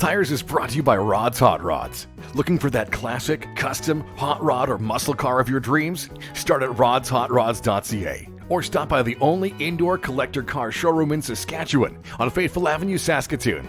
Tires is brought to you by Rod's Hot Rods. Looking for that classic, custom, hot rod or muscle car of your dreams? Start at rodshotrods.ca or stop by the only indoor collector car showroom in Saskatchewan on Faithful Avenue, Saskatoon.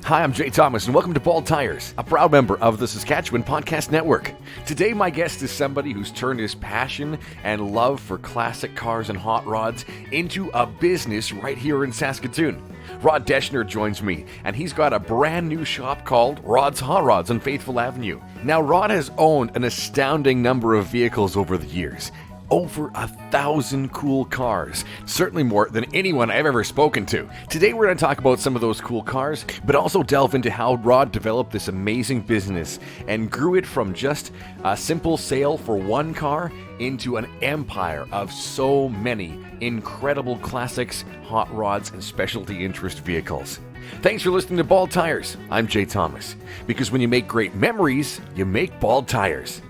Hi, I'm Jay Thomas, and welcome to Bald Tires, a proud member of the Saskatchewan Podcast Network. Today, my guest is somebody who's turned his passion and love for classic cars and hot rods into a business right here in Saskatoon. Rod Deschner joins me, and he's got a brand new shop called Rod's Hot Rods on Faithful Avenue. Now, Rod has owned an astounding number of vehicles over the years. Over 1,000 cool cars, certainly more than anyone I've ever spoken to. Today we're going to talk about some of those cool cars, but also delve into how Rod developed this amazing business and grew it from just a simple sale for one car into an empire of so many incredible classics, hot rods, and specialty interest vehicles. Thanks for listening to Bald Tires. I'm Jay Thomas, because when you make great memories, you make bald tires.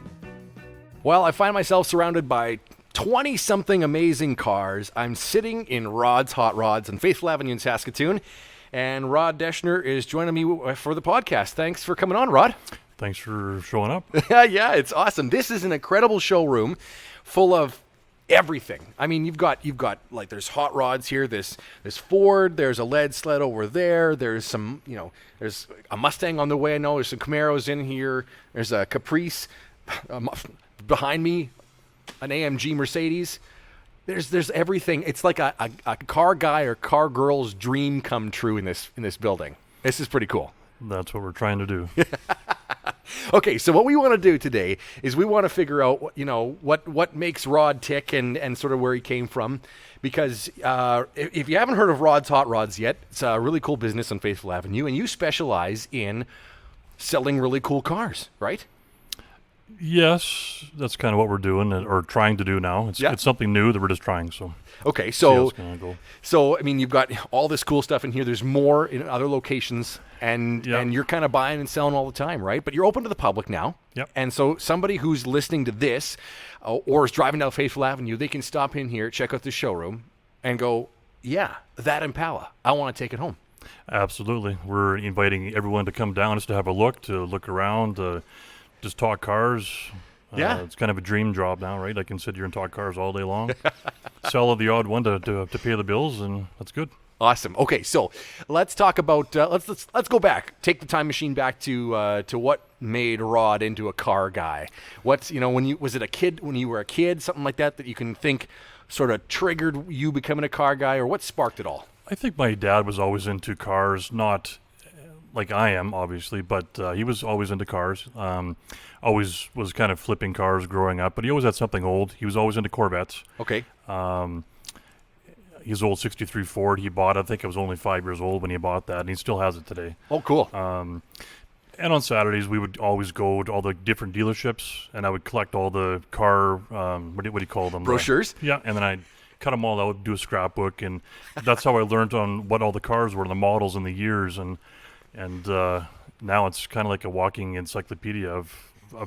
Well, I find myself surrounded by 20-something amazing cars. I'm sitting in Rod's Hot Rods on Faithful Avenue in Saskatoon, and Rod Deschner is joining me for the podcast. Thanks for coming on, Rod. Thanks for showing up. Yeah, it's awesome. This is an incredible showroom full of everything. I mean, you've got like there's hot rods here. There's Ford. There's a lead sled over there. There's some, there's a Mustang on the way. I know there's some Camaros in here. There's a Caprice. Behind me, an AMG Mercedes. There's everything. It's like a car guy or car girl's dream come true in this building. This is pretty cool. That's what we're trying to do. Okay, so what we want to do today is we want to figure out what makes Rod tick and sort of where he came from, because if you haven't heard of Rod's Hot Rods yet, it's a really cool business on Faithful Avenue, and you specialize in selling really cool cars, right? Yes, that's kind of what we're doing or trying to do now. It's something new that we're just trying. So okay, so I mean, you've got all this cool stuff in here. There's more in other locations, and you're kind of buying and selling all the time, right? But you're open to the public now. Yep. And so somebody who's listening to this or is driving down Faithful Avenue, they can stop in here, check out the showroom, and go, yeah, that Impala, I want to take it home. Absolutely, we're inviting everyone to come down just to have a look, to look around. Just talk cars. Yeah. It's kind of a dream job now, right? I can sit here and talk cars all day long. Sell the odd one to pay the bills, and that's good. Awesome. Okay, so let's talk about let's go back. Take the time machine back to what made Rod into a car guy. What's when you were a kid, something like that you can think sort of triggered you becoming a car guy, or what sparked it all? I think my dad was always into cars, not like I am, obviously, but he was always into cars. Always was kind of flipping cars growing up, but he always had something old. He was always into Corvettes. Okay. His old 63 Ford he bought, I think I was only 5 years old when he bought that, and he still has it today. Oh, cool. And on Saturdays, we would always go to all the different dealerships, and I would collect all the car, what do you call them? Brochures? Yeah, and then I'd cut them all out, do a scrapbook, and that's how I learned on what all the cars were, the models and the years, and now it's kind of like a walking encyclopedia of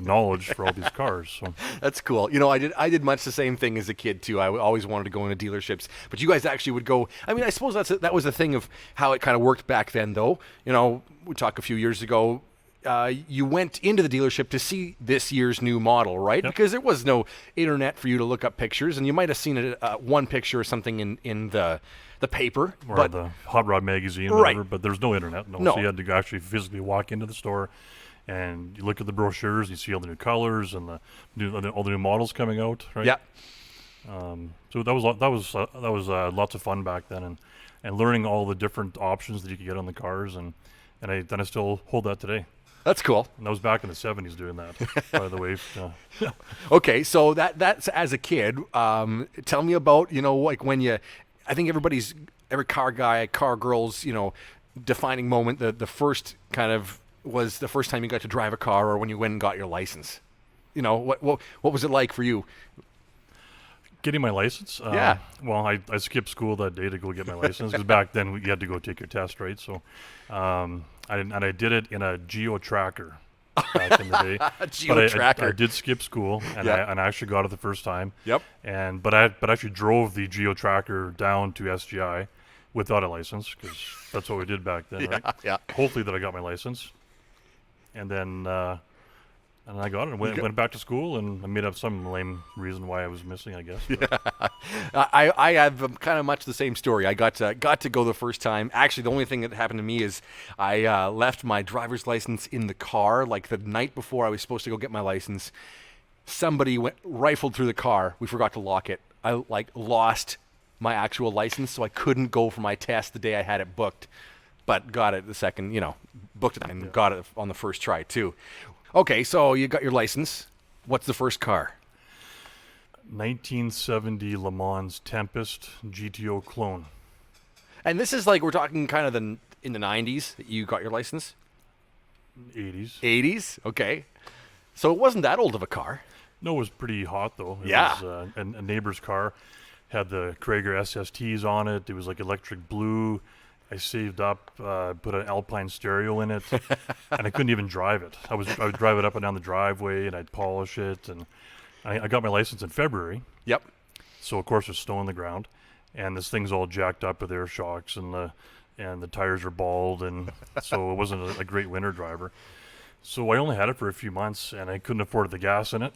knowledge for all these cars. So that's cool. I did much the same thing as a kid too. I always wanted to go into dealerships, but you guys actually would go. I mean, I suppose that was the thing of how it kind of worked back then, though. We talked a few years ago. You went into the dealership to see this year's new model, right? Yep. Because there was no internet for you to look up pictures, and you might have seen one picture or something in the paper. Or the Hot Rod magazine, or whatever, right. But there's no internet. No. So you had to actually physically walk into the store, and you look at the brochures, you see all the new colors and all the new models coming out, right? Yeah. So that was lots of fun back then, and learning all the different options that you could get on the cars, and I still hold that today. That's cool. And I was back in the 70s doing that, by the way. Okay, so that's as a kid. Tell me about, like when I think every car guy, car girl's, defining moment, the first kind of was the first time you got to drive a car, or when you went and got your license. What was it like for you? Getting my license? Yeah. Well, I skipped school that day to go get my license, because back then you had to go take your test, right? So I did it in a Geo Tracker back in the day. Geo Tracker. I did skip school, and I actually got it the first time. Yep. But I actually drove the Geo Tracker down to SGI without a license, because that's what we did back then, right? Yeah. Hopefully that I got my license. And then and I got it and went back to school, and I made up some lame reason why I was missing, I guess. I have kind of much the same story. I got to go the first time. Actually, the only thing that happened to me is I left my driver's license in the car, like the night before I was supposed to go get my license. Somebody rifled through the car. We forgot to lock it. I lost my actual license, so I couldn't go for my test the day I had it booked, but got it the second, booked it and got it on the first try too. Okay, so you got your license. What's the first car? 1970 Le Mans Tempest GTO clone. And this is like, we're talking kind of in the 90s that you got your license? 80s. 80s? Okay. So it wasn't that old of a car. No, it was pretty hot, though. It Yeah. was a neighbor's car. Had the Krager SSTs on it. It was like electric blue. I saved up, put an Alpine stereo in it, and I couldn't even drive it. I would drive it up and down the driveway, and I'd polish it. And I got my license in February. Yep. So, of course, there's snow on the ground. And this thing's all jacked up with air shocks, and the tires are bald. And so it wasn't a great winter driver. So I only had it for a few months, and I couldn't afford the gas in it.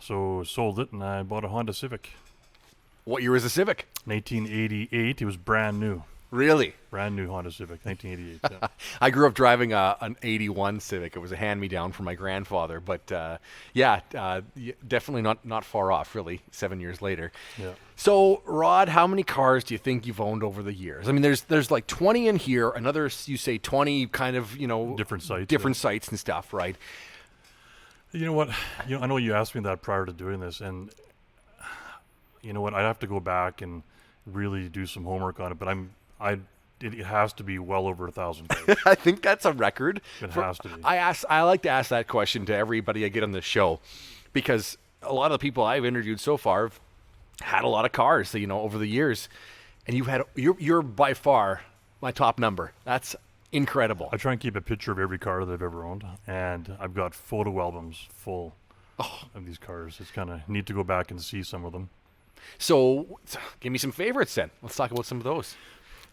So sold it, and I bought a Honda Civic. What year was the Civic? 1988. It was brand new. Really? Brand new Honda Civic, 1988. Yeah. I grew up driving an 81 Civic. It was a hand-me-down from my grandfather. But, definitely not far off, really, 7 years later. Yeah. So, Rod, how many cars do you think you've owned over the years? I mean, there's like 20 in here. Another, you say 20 kind of, Different sites. Different sites and stuff, right? You know what? I know you asked me that prior to doing this, and you know what? I'd have to go back and really do some homework on it. But it has to be well over 1,000 cars. I think that's a record. It has to be. I like to ask that question to everybody I get on the show, because a lot of the people I've interviewed so far have had a lot of cars, over the years, and you're by far my top number. That's incredible. I try and keep a picture of every car that I've ever owned, and I've got photo albums full of these cars. It's kind of neat to go back and see some of them. So, give me some favorites then. Let's talk about some of those.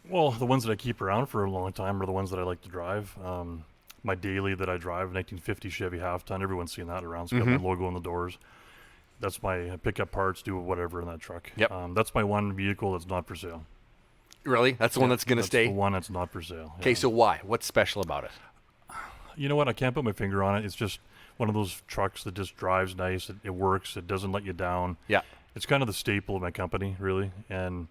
Well, the ones that I keep around for a long time are the ones that I like to drive. My daily that I drive, 1950 Chevy half-ton. Everyone's seen that around. It's got my logo on the doors. That's my pick up parts, do whatever in that truck. Yep. That's my one vehicle that's not for sale. Really? That's the one that's going to stay? That's the one that's not for sale. Okay, so why? What's special about it? You know what? I can't put my finger on it. It's just one of those trucks that just drives nice. It works. It doesn't let you down. Yeah. It's kind of the staple of my company, really. And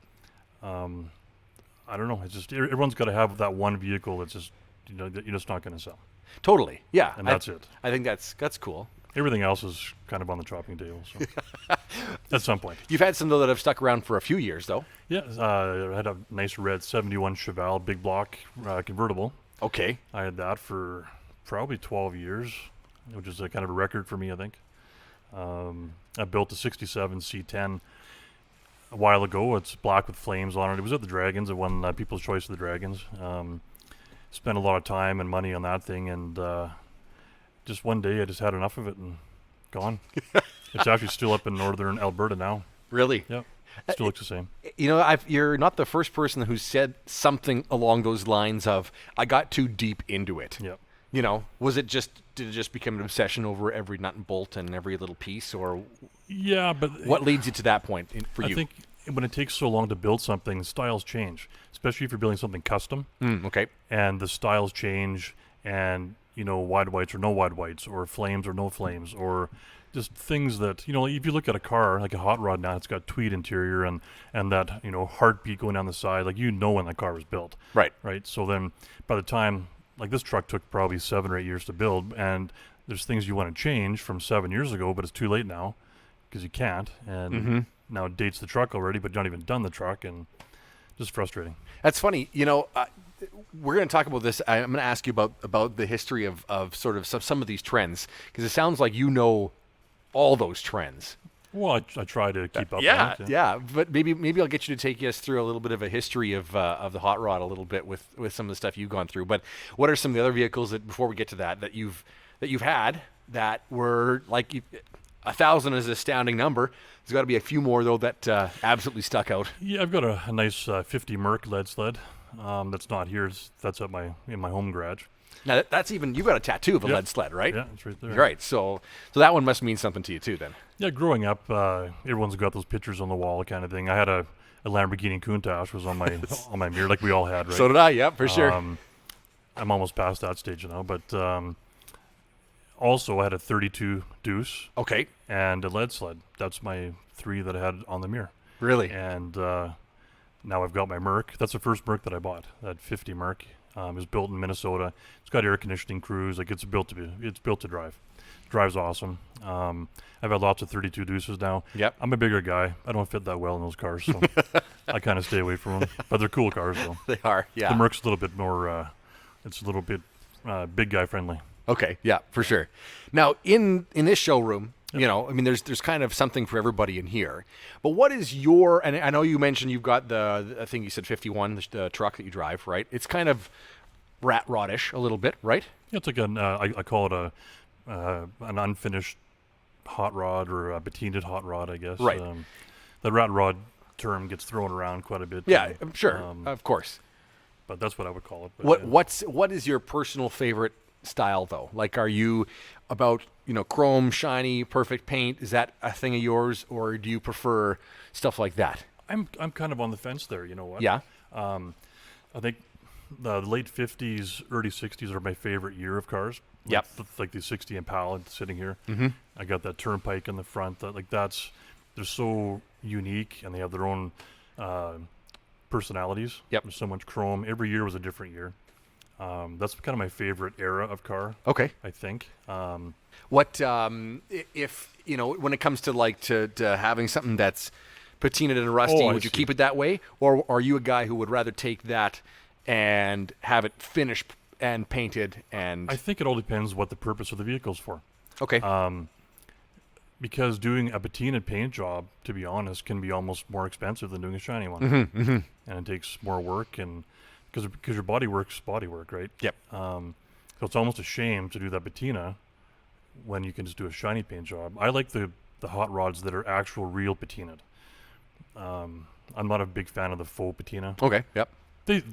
I don't know. It's just everyone's got to have that one vehicle that's just that you're just not going to sell. Totally. Yeah. And that's it. I think that's cool. Everything else is kind of on the chopping table. So at some point. You've had some though that have stuck around for a few years though. Yeah. I had a nice red 71 Chevelle big block convertible. Okay. I had that for probably 12 years, which is a kind of a record for me, I think. I built a 67 C10 a while ago. It's black with flames on it. It was at the Dragons. It won People's Choice of the Dragons. Spent a lot of time and money on that thing, and just one day I just had enough of it and gone. It's actually still up in northern Alberta now. Really? Yep. Still looks the same. You're not the first person who said something along those lines of, I got too deep into it. Yep. Did it just become an obsession over every nut and bolt and every little piece, or yeah, but what leads you to that point for you? I think when it takes so long to build something, styles change, especially if you're building something custom. Okay. And the styles change, and wide whites or no wide whites, or flames or no flames, or just things that if you look at a car like a hot rod now, it's got tweed interior and that heartbeat going down the side, like when the car was built. Right. So then by the time, like, this truck took probably 7 or 8 years to build, and there's things you want to change from 7 years ago, but it's too late now because you can't. And now it dates the truck already, but you're not even done the truck, and just frustrating. That's funny. We're going to talk about this. I'm going to ask you about the history of sort of some of these trends, because it sounds like all those trends. Well, I try to keep up. Yeah, on it, yeah. But maybe I'll get you to take us through a little bit of a history of the hot rod a little bit with some of the stuff you've gone through. But what are some of the other vehicles that, before we get to that you've had that were like 1,000 is an astounding number. There's got to be a few more, though, that absolutely stuck out. Yeah, I've got a nice 50 Merc lead sled. That's not here. That's in my home garage. Now, that's even, you've got a tattoo of a lead sled, right? Yeah, it's right there. Right, so that one must mean something to you, too, then. Yeah, growing up, everyone's got those pictures on the wall kind of thing. I had a Lamborghini Countach was on my mirror, like we all had, right? So did I, yeah, for sure. I'm almost past that stage now, but also I had a 32 Deuce. Okay. And a lead sled. That's my 3 that I had on the mirror. Really? And now I've got my Merc. That's the first Merc that I bought. That 50 Merc. It was built in Minnesota. It's got air conditioning, cruise. Like it's built to drive. Drives awesome. I've had lots of 32 Deuces now. Yep. I'm a bigger guy. I don't fit that well in those cars, so I kind of stay away from them. But they're cool cars, though. They are, yeah. The Merc's a little bit more. It's a little bit big guy friendly. Okay, yeah, for sure. Now, in this showroom, you know, I mean, there's kind of something for everybody in here. But what is your? And I know you mentioned you've got I think you said 51, the truck that you drive, right? It's kind of rat rodish a little bit, right? Yeah, it's like I call it an unfinished hot rod or a patinaed hot rod, I guess. Right. The rat rod term gets thrown around quite a bit. Yeah, sure, of course. But that's what I would call it. But What is your personal favorite style, though? Like, are you about, you know, chrome, shiny, perfect paint? Is that a thing of yours, or do you prefer stuff like that? I'm kind of on the fence there. You know what? Yeah. I think the late 50s, early 60s are my favorite year of cars. Yep. Like the 60 Impala sitting here. Mm-hmm. I got that Turnpike in the front. They're so unique, and they have their own personalities. Yep. There's so much chrome. Every year was a different year. That's kind of my favorite era of car. Okay. I think. What if, you know, when it comes to like to having something that's patinaed and rusty, would you keep it that way, or are you a guy who would rather take that and have it finished and painted? And I think it all depends what the purpose of the vehicle's for. Okay. Because doing a patinaed paint job, to be honest, can be almost more expensive than doing a shiny one. Mm-hmm, mm-hmm. And it takes more work, and because your body work, right? Yep. So it's almost a shame to do that patina when you can just do a shiny paint job. I like the hot rods that are actual real patinaed. I'm not a big fan of the faux patina. Okay. Yep.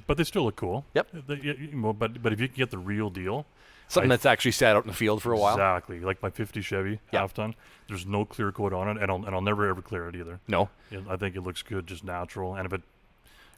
But they still look cool. Yep. But if you can get the real deal, Something that's actually sat out in the field for a while. Exactly, like my 50 Chevy half ton. There's no clear coat on it, and I'll never ever clear it either. No. I think it looks good, just natural. And if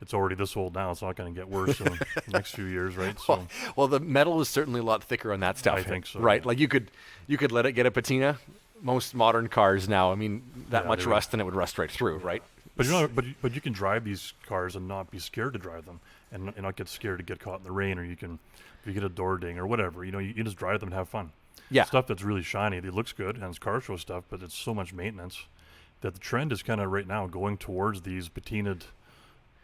it's already this old now, it's not going to get worse in the next few years, right? So well, the metal is certainly a lot thicker on that stuff. I think so. Right, Yeah. like you could let it get a patina. Most modern cars now, I mean, that much rust and it would rust right through, right? But but you can drive these cars and not be scared to drive them, and not get scared to get caught in the rain, or if you get a door ding or whatever, you just drive them and have fun. Yeah. Stuff that's really shiny, it looks good, and it's car show stuff, but it's so much maintenance that the trend is kind of right now going towards these patinaed,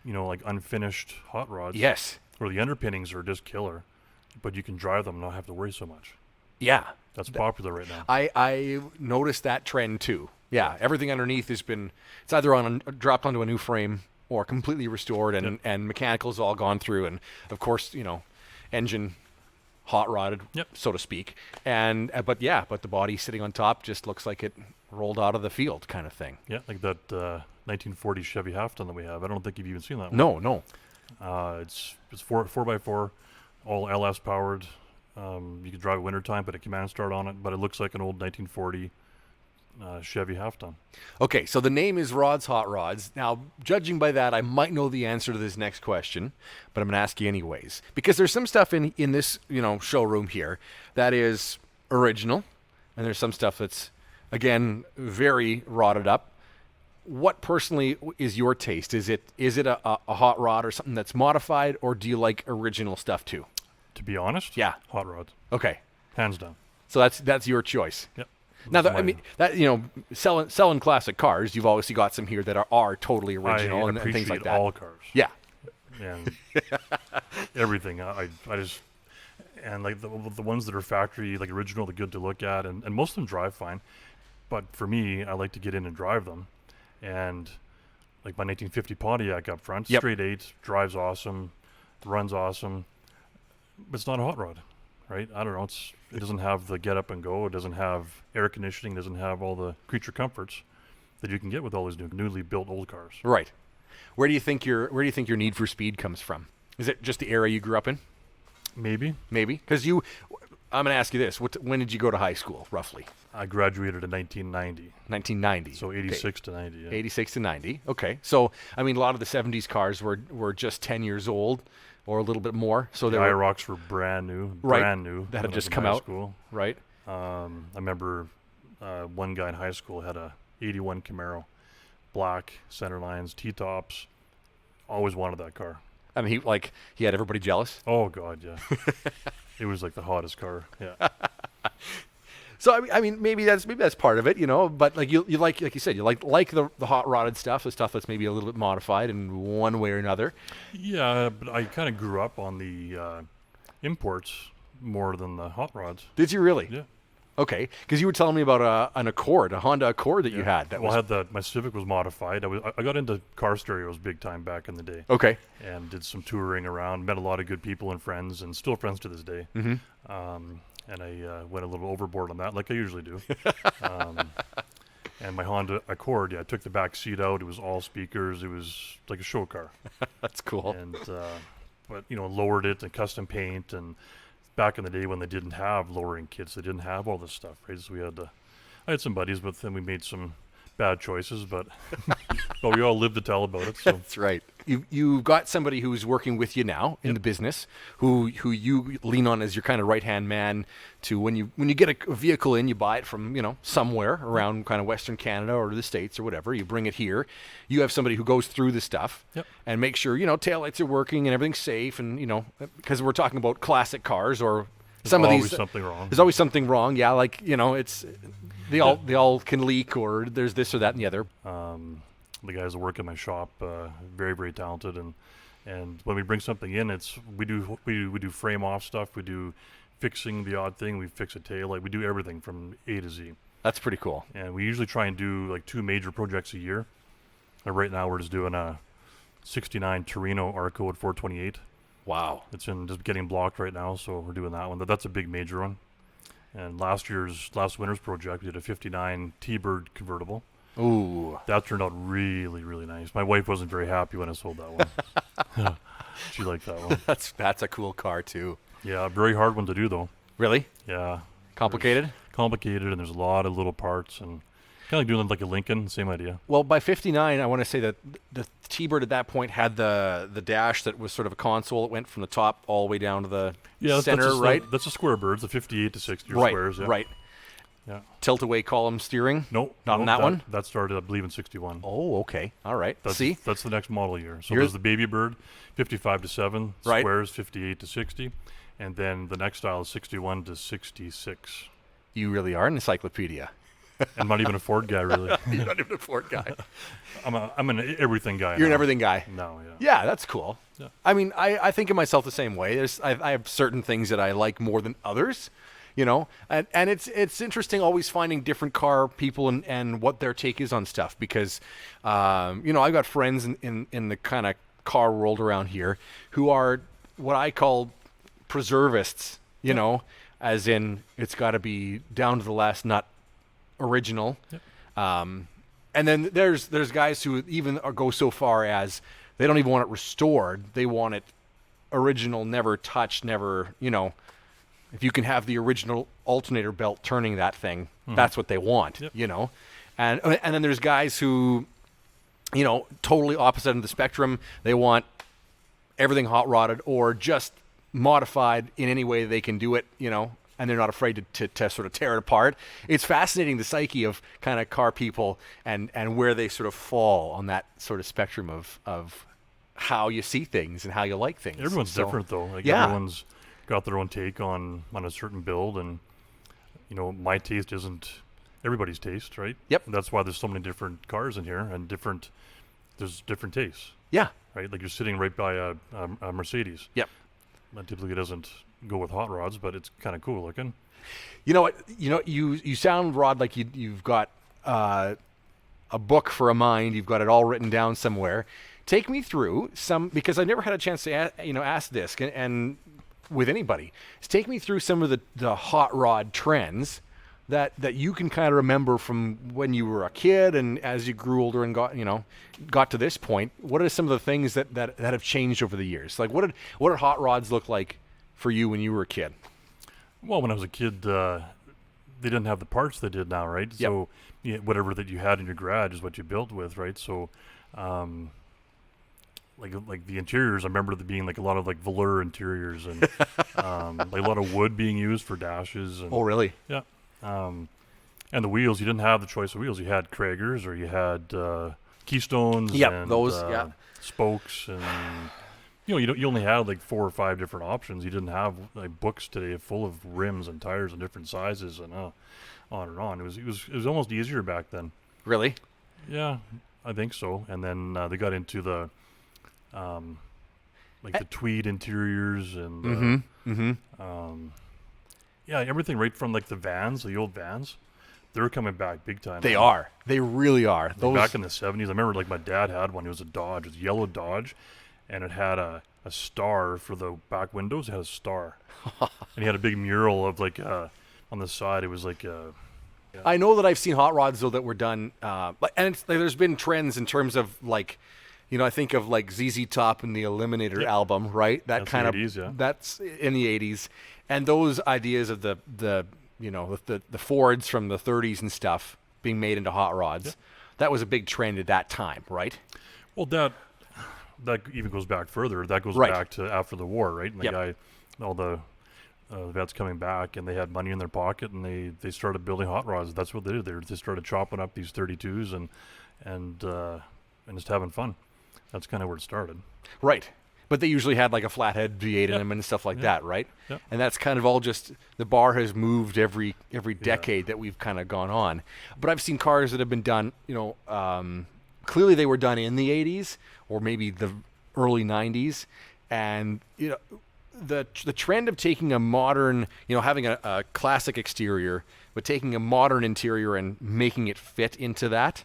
like unfinished hot rods. Yes. Where the underpinnings are just killer, but you can drive them and not have to worry so much. Yeah. That's popular right now. I noticed that trend too. Yeah, everything underneath has been, it's either dropped onto a new frame or completely restored, and mechanical's all gone through, and of course, engine hot rodded, so to speak. And but the body sitting on top just looks like it rolled out of the field, kind of thing. Yeah, like that 1940 Chevy half ton that we have. I don't think you've even seen that one. No. It's 4x4, all LS powered. You can drive it wintertime, put a command start on it, but it looks like an old 1940 Chevy half ton. Okay, so the name is Rod's Hot Rods. Now, judging by that, I might know the answer to this next question, but I'm going to ask you anyways. Because there's some stuff in this, showroom here that is original, and there's some stuff that's, again, very rodded up. What personally is your taste? Is it a hot rod or something that's modified, or do you like original stuff too? To be honest, yeah, hot rods. Okay, hands down. So that's your choice. Yep. Now, selling classic cars, you've obviously got some here that are totally original and things like that. All cars. Yeah. And everything. I just, and like the ones that are factory, like original, they're good to look at, and most of them drive fine. But for me, I like to get in and drive them. And like my 1950 Pontiac up front, straight 8, drives awesome, runs awesome, but it's not a hot rod. right? I don't know. It doesn't have the get up and go. It doesn't have air conditioning. It doesn't have all the creature comforts that you can get with all these newly built old cars. Right. Where do you think your need for speed comes from? Is it just the era you grew up in? Maybe. Because I'm going to ask you this. When did you go to high school, roughly? I graduated in 1990. 1990. So 86 to 90. Yeah. 86 to 90. Okay. So, I mean, a lot of the 70s cars were just 10 years old or a little bit more. So The they were IROCs were brand new. Right. Brand new. That had when I just was in come high out. School. right. I remember one guy in high school had a 81 Camaro. Black, center lines, T-tops. Always wanted that car. I mean, he had everybody jealous. Oh, God, yeah. It was like the hottest car. Yeah. So I mean, maybe that's part of it, you know. But like you like you said, you like the hot rodded stuff, the stuff that's maybe a little bit modified in one way or another. Yeah, but I kind of grew up on the imports more than the hot rods. Did you really? Yeah. Okay, because you were telling me about a Honda Accord that you had. I had my Civic was modified. I got into car stereos big time back in the day. Okay. And did some touring around. Met a lot of good people and friends, and still friends to this day. Mm-hmm. And I went a little overboard on that, like I usually do. And my Honda Accord, I took the back seat out. It was all speakers. It was like a show car. That's cool. And but lowered it and custom paint. And back in the day when they didn't have lowering kits, they didn't have all this stuff, right? So I had some buddies, but then we made some bad choices, but we all lived to tell about it. So. That's right. You've got somebody who's working with you now in the business, who you lean on as your kind of right-hand man to when you get a vehicle in, you buy it from somewhere around kind of Western Canada or the States or whatever. You bring it here. You have somebody who goes through the stuff and makes sure taillights are working and everything's safe, and because we're talking about classic cars or some of these. There's always something wrong. There's always something wrong. Yeah, like it's. They all can leak, or there's this or that and the other. The guys that work in my shop, very, very talented, and when we bring something in, we do frame off stuff, we do fixing the odd thing, we fix a tail, like we do everything from A to Z. That's pretty cool. And we usually try and do like 2 major projects a year. Right now we're just doing a '69 Torino Arco at 428. Wow. It's just getting blocked right now, so we're doing that one. That's a big major one. And last winter's project, we did a '59 T-Bird Convertible. Ooh. That turned out really, really nice. My wife wasn't very happy when I sold that one. She liked that one. That's a cool car too. Yeah, very hard one to do though. Really? Yeah. Complicated? Complicated, and there's a lot of little parts, and kind of like doing like a Lincoln, same idea. Well, by '59, I want to say that the T-Bird at that point had the dash that was sort of a console. It went from the top all the way down to the center, right? That's a square bird. It's a 58 to 60 right, squares. Yeah. Right. Yeah. Tilt-away column steering? Nope. Not on that one? That started, I believe, in '61. Oh, okay. All right. That's the next model year. So Yours- there's the Baby Bird, 55 to 7, Right. squares, 58 to 60, and then the next style is 61 to 66. You really are an encyclopedia. I'm not even a Ford guy, really. You're not even a Ford guy. I'm an everything guy. You're now. an everything guy. No, yeah. Yeah, that's cool. Yeah. I mean, I think of myself the same way. I have certain things that I like more than others, and it's interesting always finding different car people and what their take is on stuff, because I've got friends in the kind of car world around here who are what I call preservists, as in it's got to be down to the last nut original. Yep. And then there's guys who even go so far as they don't even want it restored. They want it original, never touched, never, if you can have the original alternator belt turning that thing, that's what they want, Yep. And then there's guys who, totally opposite end of the spectrum. They want everything hot rodded or just modified in any way they can do it, and they're not afraid to sort of tear it apart. It's fascinating, the psyche of kind of car people and where they sort of fall on that sort of spectrum of how you see things and how you like things. Everyone's different, though. Like, everyone's got their own take on a certain build, and, my taste isn't everybody's taste, right? Yep. And that's why there's so many different cars in here, and there's different tastes. Yeah. Right? Like, you're sitting right by a Mercedes. Yep. That typically doesn't go with hot rods, but it's kind of cool looking. You know what? You sound, Rod, like you've got a book for a mind. You've got it all written down somewhere. Take me through some, because I never had a chance to ask this, and with anybody. Take me through some of the hot rod trends that you can kind of remember from when you were a kid and as you grew older and got to this point. What are some of the things that have changed over the years? Like what did hot rods look like for you when you were a kid? Well, when I was a kid, they didn't have the parts they did now, right? Yep. So whatever that you had in your garage is what you built with, right? So like the interiors, I remember there being like a lot of like velour interiors and like a lot of wood being used for dashes. And, Oh, really? yeah. And the wheels, you didn't have the choice of wheels. You had Kragers or you had Keystones. Yep, and those, spokes, and you only had like 4 or 5 different options. You didn't have like books today full of rims and tires and different sizes and on and on. It was almost easier back then. Really? Yeah, I think so. And then they got into the like the tweed interiors and everything right from like the old vans. They're coming back big time. They are. They really are. Like back in the 70s, I remember like my dad had one. It was a Dodge. It was a yellow Dodge, and it had a star for the back windows. It had a star, and he had a big mural of like on the side. It was like I know that I've seen hot rods though that were done, and there's been trends in terms of like, I think of like ZZ Top and the Eliminator album, right? That's kind the of 80s, yeah. That's in the 80s, and those ideas of the Fords from the 30s and stuff being made into hot rods. Yeah. That was a big trend at that time, right? Well, that even goes back further. That goes Right. back to after the war, right? And the Yep. guy, all the vets coming back, and they had money in their pocket, and they started building hot rods. That's what they did. They started chopping up these 32s and just having fun. That's kind of where it started. Right. But they usually had like a flathead V8 in Yep. them and stuff like Yep. that, right? Yep. And that's kind of all just, the bar has moved every decade that we've kind of gone on. But I've seen cars that have been done, clearly they were done in the 80s or maybe the early 90s. And, the trend of taking a modern, having a classic exterior, but taking a modern interior and making it fit into that,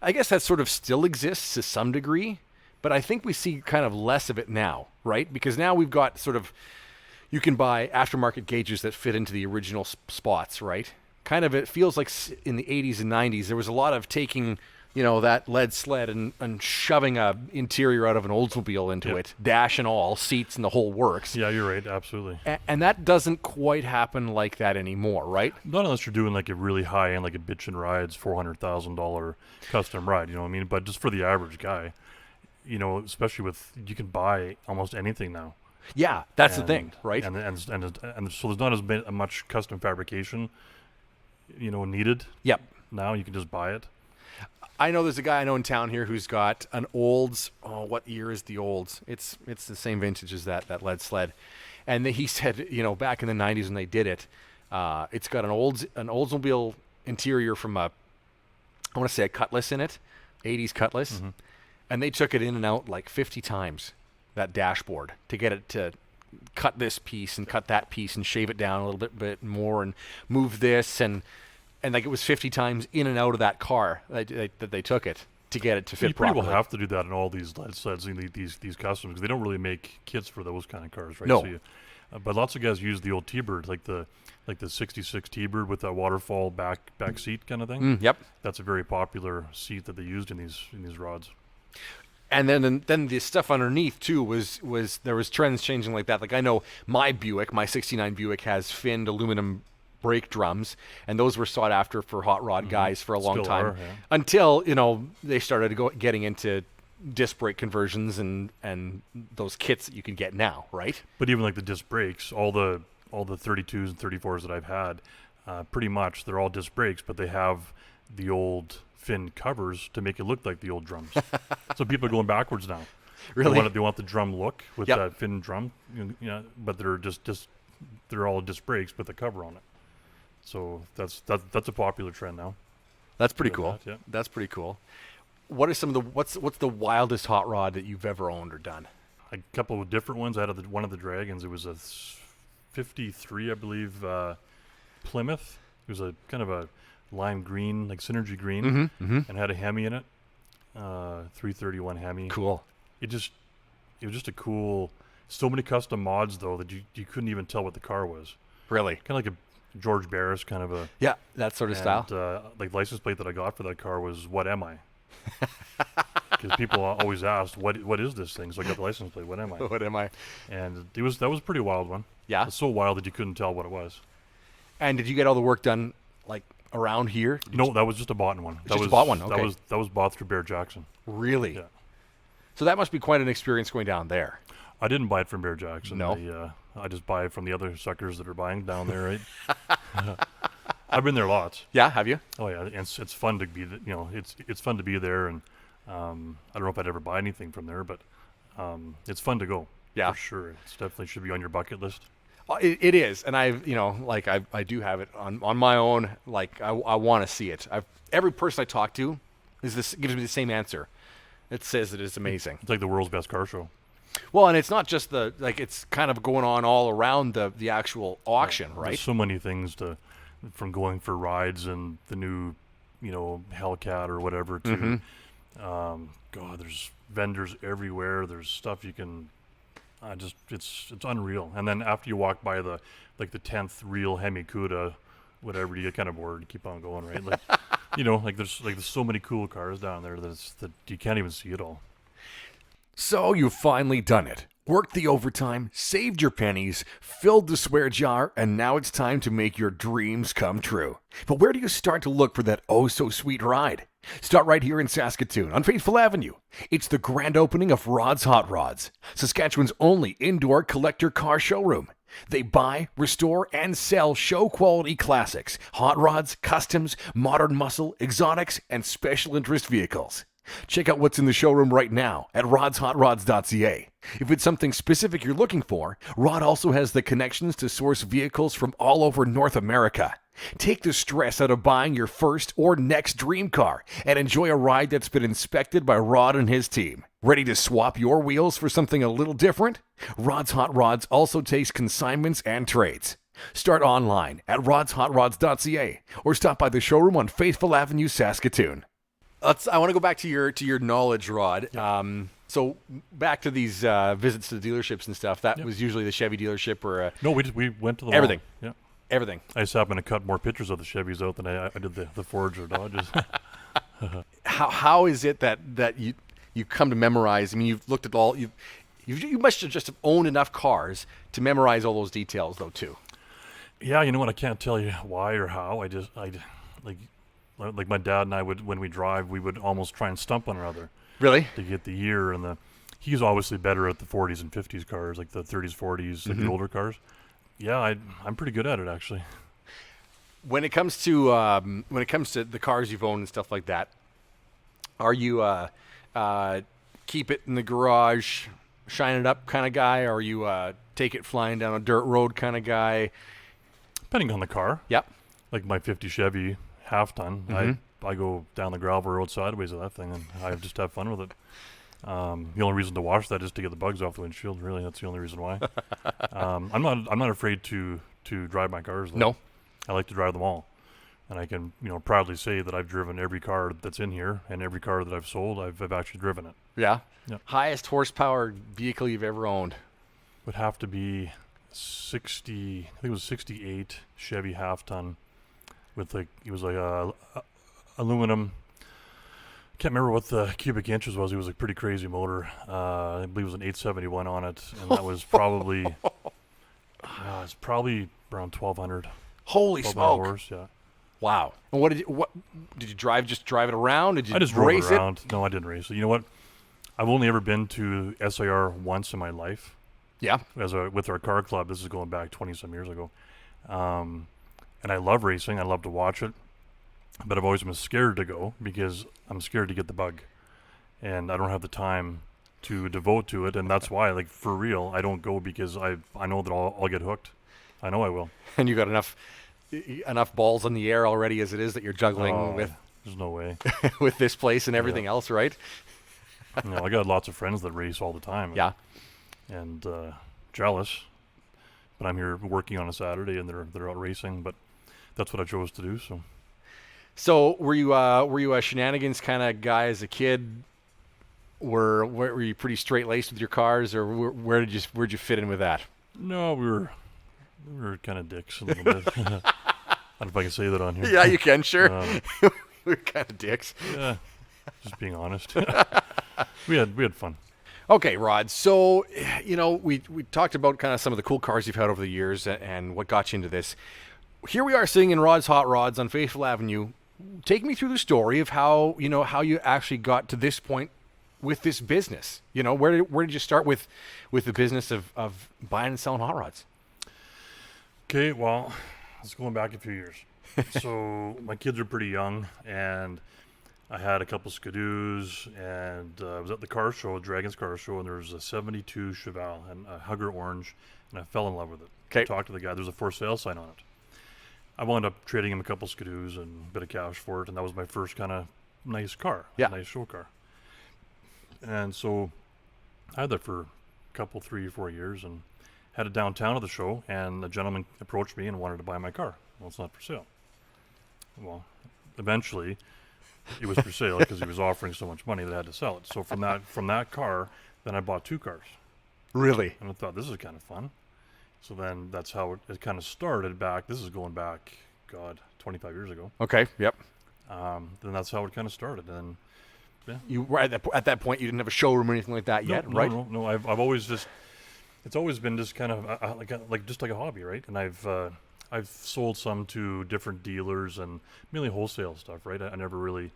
I guess that sort of still exists to some degree. But I think we see kind of less of it now, right? Because now we've got sort of, you can buy aftermarket gauges that fit into the original spots, right? Kind of, it feels like in the 80s and 90s, there was a lot of taking, that lead sled and shoving a interior out of an Oldsmobile into it, dash and all, seats and the whole works. Yeah, you're right. Absolutely. And that doesn't quite happen like that anymore, right? Not unless you're doing like a really high end, like a Bitchin' Rides $400,000 custom ride. You know what I mean? But just for the average guy, especially you can buy almost anything now. Yeah, that's the thing, right? And so there's not as much custom fabrication, needed. Yep. Now you can just buy it. I know there's a guy I know in town here who's got an Olds. Oh, what year is the Olds? It's the same vintage as that lead sled. And he said, back in the 90s when they did it, it's got an Oldsmobile interior from I want to say a Cutlass in it, 80s Cutlass. Mm-hmm. And they took it in and out like 50 times, that dashboard, to get it to cut this piece and cut that piece and shave it down a little bit more and move this. And like it was 50 times in and out of that car that they took it to get it to fit You pretty properly. well have to do that in all these lead sleds and these customs, because they don't really make kits for those kind of cars, right? No. So but lots of guys use the old T-Bird, like the 66 T-Bird with that waterfall back seat kind of thing. Yep. That's a very popular seat that they used in these rods. And then the stuff underneath too was there was trends changing like that. Like I know my 69 Buick has finned aluminum brake drums, and those were sought after for hot rod guys for a long Still time are, yeah. until they started getting into disc brake conversions and those kits that you can get now, right? But even like the disc brakes, all the 32s and 34s that I've had, pretty much they're all disc brakes, but they have the old fin covers to make it look like the old drums. So people are going backwards now. Really? They want the drum look with Yep. that fin drum, but they're they're all disc brakes with the cover on it. So that's a popular trend now. That's pretty Doing cool. that, yeah. That's pretty cool. What are some of the what's the wildest hot rod that you've ever owned or done? A couple of different ones. I had one of the Dragons. It was a 53, I believe, Plymouth. It was a kind of a lime green, like synergy green, and had a Hemi in it. 331 Hemi. Cool. It was just a cool So many custom mods though that you couldn't even tell what the car was. Really? Kind of like a George Barris kind of a. Yeah, that sort of style. Like license plate that I got for that car was "What am I?" Because people always asked, "What is this thing?" So I got the license plate. What am I? What am I? And that was a pretty wild one. Yeah. It's so wild that you couldn't tell what it was. And did you get all the work done like around here? No, that was just a bought one. That Just was a bought one. Okay. That was bought through Bear Jackson. Really? Yeah. So that must be quite an experience going down there. I didn't buy it from Bear Jackson. No. I just buy it from the other suckers that are buying down there, right? I've been there lots. Yeah, have you? Oh yeah, and it's fun to be, it's fun to be there, and I don't know if I'd ever buy anything from there, but it's fun to go. Yeah, for sure. It's definitely should be on your bucket list. It is, and I do have it on my own. Like I want to see it. Every person I talk to gives me the same answer. It says it is amazing. It's like the world's best car show. Well, and it's not just it's kind of going on all around the actual auction, right? There's so many things from going for rides and the new, Hellcat or whatever to, God, there's vendors everywhere. There's stuff you can, it's unreal. And then after you walk by the 10th real Hemi Cuda, whatever, you get kind of bored and keep on going, right? Like, there's so many cool cars down there that you can't even see it all. So you've finally done it. Worked the overtime, saved your pennies, filled the swear jar, and now it's time to make your dreams come true. But where do you start to look for that oh-so-sweet ride? Start right here in Saskatoon on Faithful Avenue. It's the grand opening of Rod's Hot Rods, Saskatchewan's only indoor collector car showroom. They buy, restore, and sell show-quality classics, hot rods, customs, modern muscle, exotics, and special interest vehicles. Check out what's in the showroom right now at rodshotrods.ca. If it's something specific you're looking for, Rod also has the connections to source vehicles from all over North America. Take the stress out of buying your first or next dream car and enjoy a ride that's been inspected by Rod and his team. Ready to swap your wheels for something a little different? Rod's Hot Rods also takes consignments and trades. Start online at rodshotrods.ca or stop by the showroom on Faithful Avenue, Saskatoon. I want to go back to your knowledge, Rod. Yeah. So back to these visits to the dealerships and stuff. That was usually the Chevy dealership or no, we went to the everything. Mall. Yeah, everything. I just happened to cut more pictures of the Chevys out than I did the Fords or Dodges. How is it that you come to memorize? I mean, you've looked at all you must have just owned enough cars to memorize all those details, though, too. Yeah, you know what? I can't tell you why or how. Like my dad and I would, when we drive, we would almost try and stump one another. Really? To get the year and he's obviously better at the 40s and 50s cars, like the 30s, 40s, like the older cars. Yeah, I'm pretty good at it actually. When it comes to the cars you've owned and stuff like that, are you keep it in the garage, shine it up kind of guy, or are you take it flying down a dirt road kind of guy? Depending on the car. Yep. Like my 50 Chevy half ton, I go down the gravel road sideways of that thing, and I just have fun with it. The only reason to wash that is to get the bugs off the windshield. Really, that's the only reason why. I'm not afraid to drive my cars, though. No, I like to drive them all, and I can proudly say that I've driven every car that's in here, and every car that I've sold, I've actually driven it. Yeah. Yeah. Highest horsepower vehicle you've ever owned would have to be 60. I think it was 68 Chevy half ton. With it was like aluminum. Can't remember what the cubic inches was. It was a pretty crazy motor. I believe it was an 871 on it, and that was probably it's probably around 1,200. Holy smoke! Horse, yeah. Wow. And what did you drive? Just drive it around? Did you I just race drove it around. it? No, I didn't race it. You know what? I've only ever been to SIR once in my life. Yeah. With our car club. This is going back 20-some years ago. And I love racing. I love to watch it. But I've always been scared to go because I'm scared to get the bug. And I don't have the time to devote to it. And that's why, like, for real, I don't go because I know that I'll get hooked. I know I will. And you got enough balls in the air already as it is that you're juggling with. There's no way. With this place and everything else, right? I got lots of friends that race all the time. Yeah. And jealous. But I'm here working on a Saturday and they're out racing, but that's what I chose to do. So were you a shenanigans kind of guy as a kid, were you pretty straight laced with your cars, or where'd you fit in with that? No, we were kind of dicks a little bit. I don't know if I can say that on here. Yeah, you can, sure. We're kind of dicks. Yeah, just being honest. we had fun. Okay, Rod. So, we talked about kind of some of the cool cars you've had over the years and what got you into this. Here we are sitting in Rod's Hot Rods on Faithful Avenue. Take me through the story of how you actually got to this point with this business. Where did you start with the business of buying and selling hot rods? Okay, well, it's going back a few years. So my kids are pretty young, and I had a couple Skidoos, and I was at the car show, Dragon's car show, and there was a 72 Chevelle and a Hugger Orange, and I fell in love with it. Okay. Talked to the guy. There's a for sale sign on it. I wound up trading him a couple Skidoos and a bit of cash for it, and that was my first kind of nice car, nice show car. And so I had that for a couple, 3 or 4 years, and had it downtown at the show, and a gentleman approached me and wanted to buy my car. Well, it's not for sale. Well, eventually it was for sale because he was offering so much money that I had to sell it. So from that car, then I bought 2 cars. Really? And I thought, this is kind of fun. So then that's how it kind of started back. This is going back, 25 years ago. Okay, yep. Then that's how it kind of started. And yeah. You were at that point, you didn't have a showroom or anything like that yet, right? No. I've always it's always been just kind of like a hobby, right? And I've sold some to different dealers and mainly wholesale stuff, right? I never really,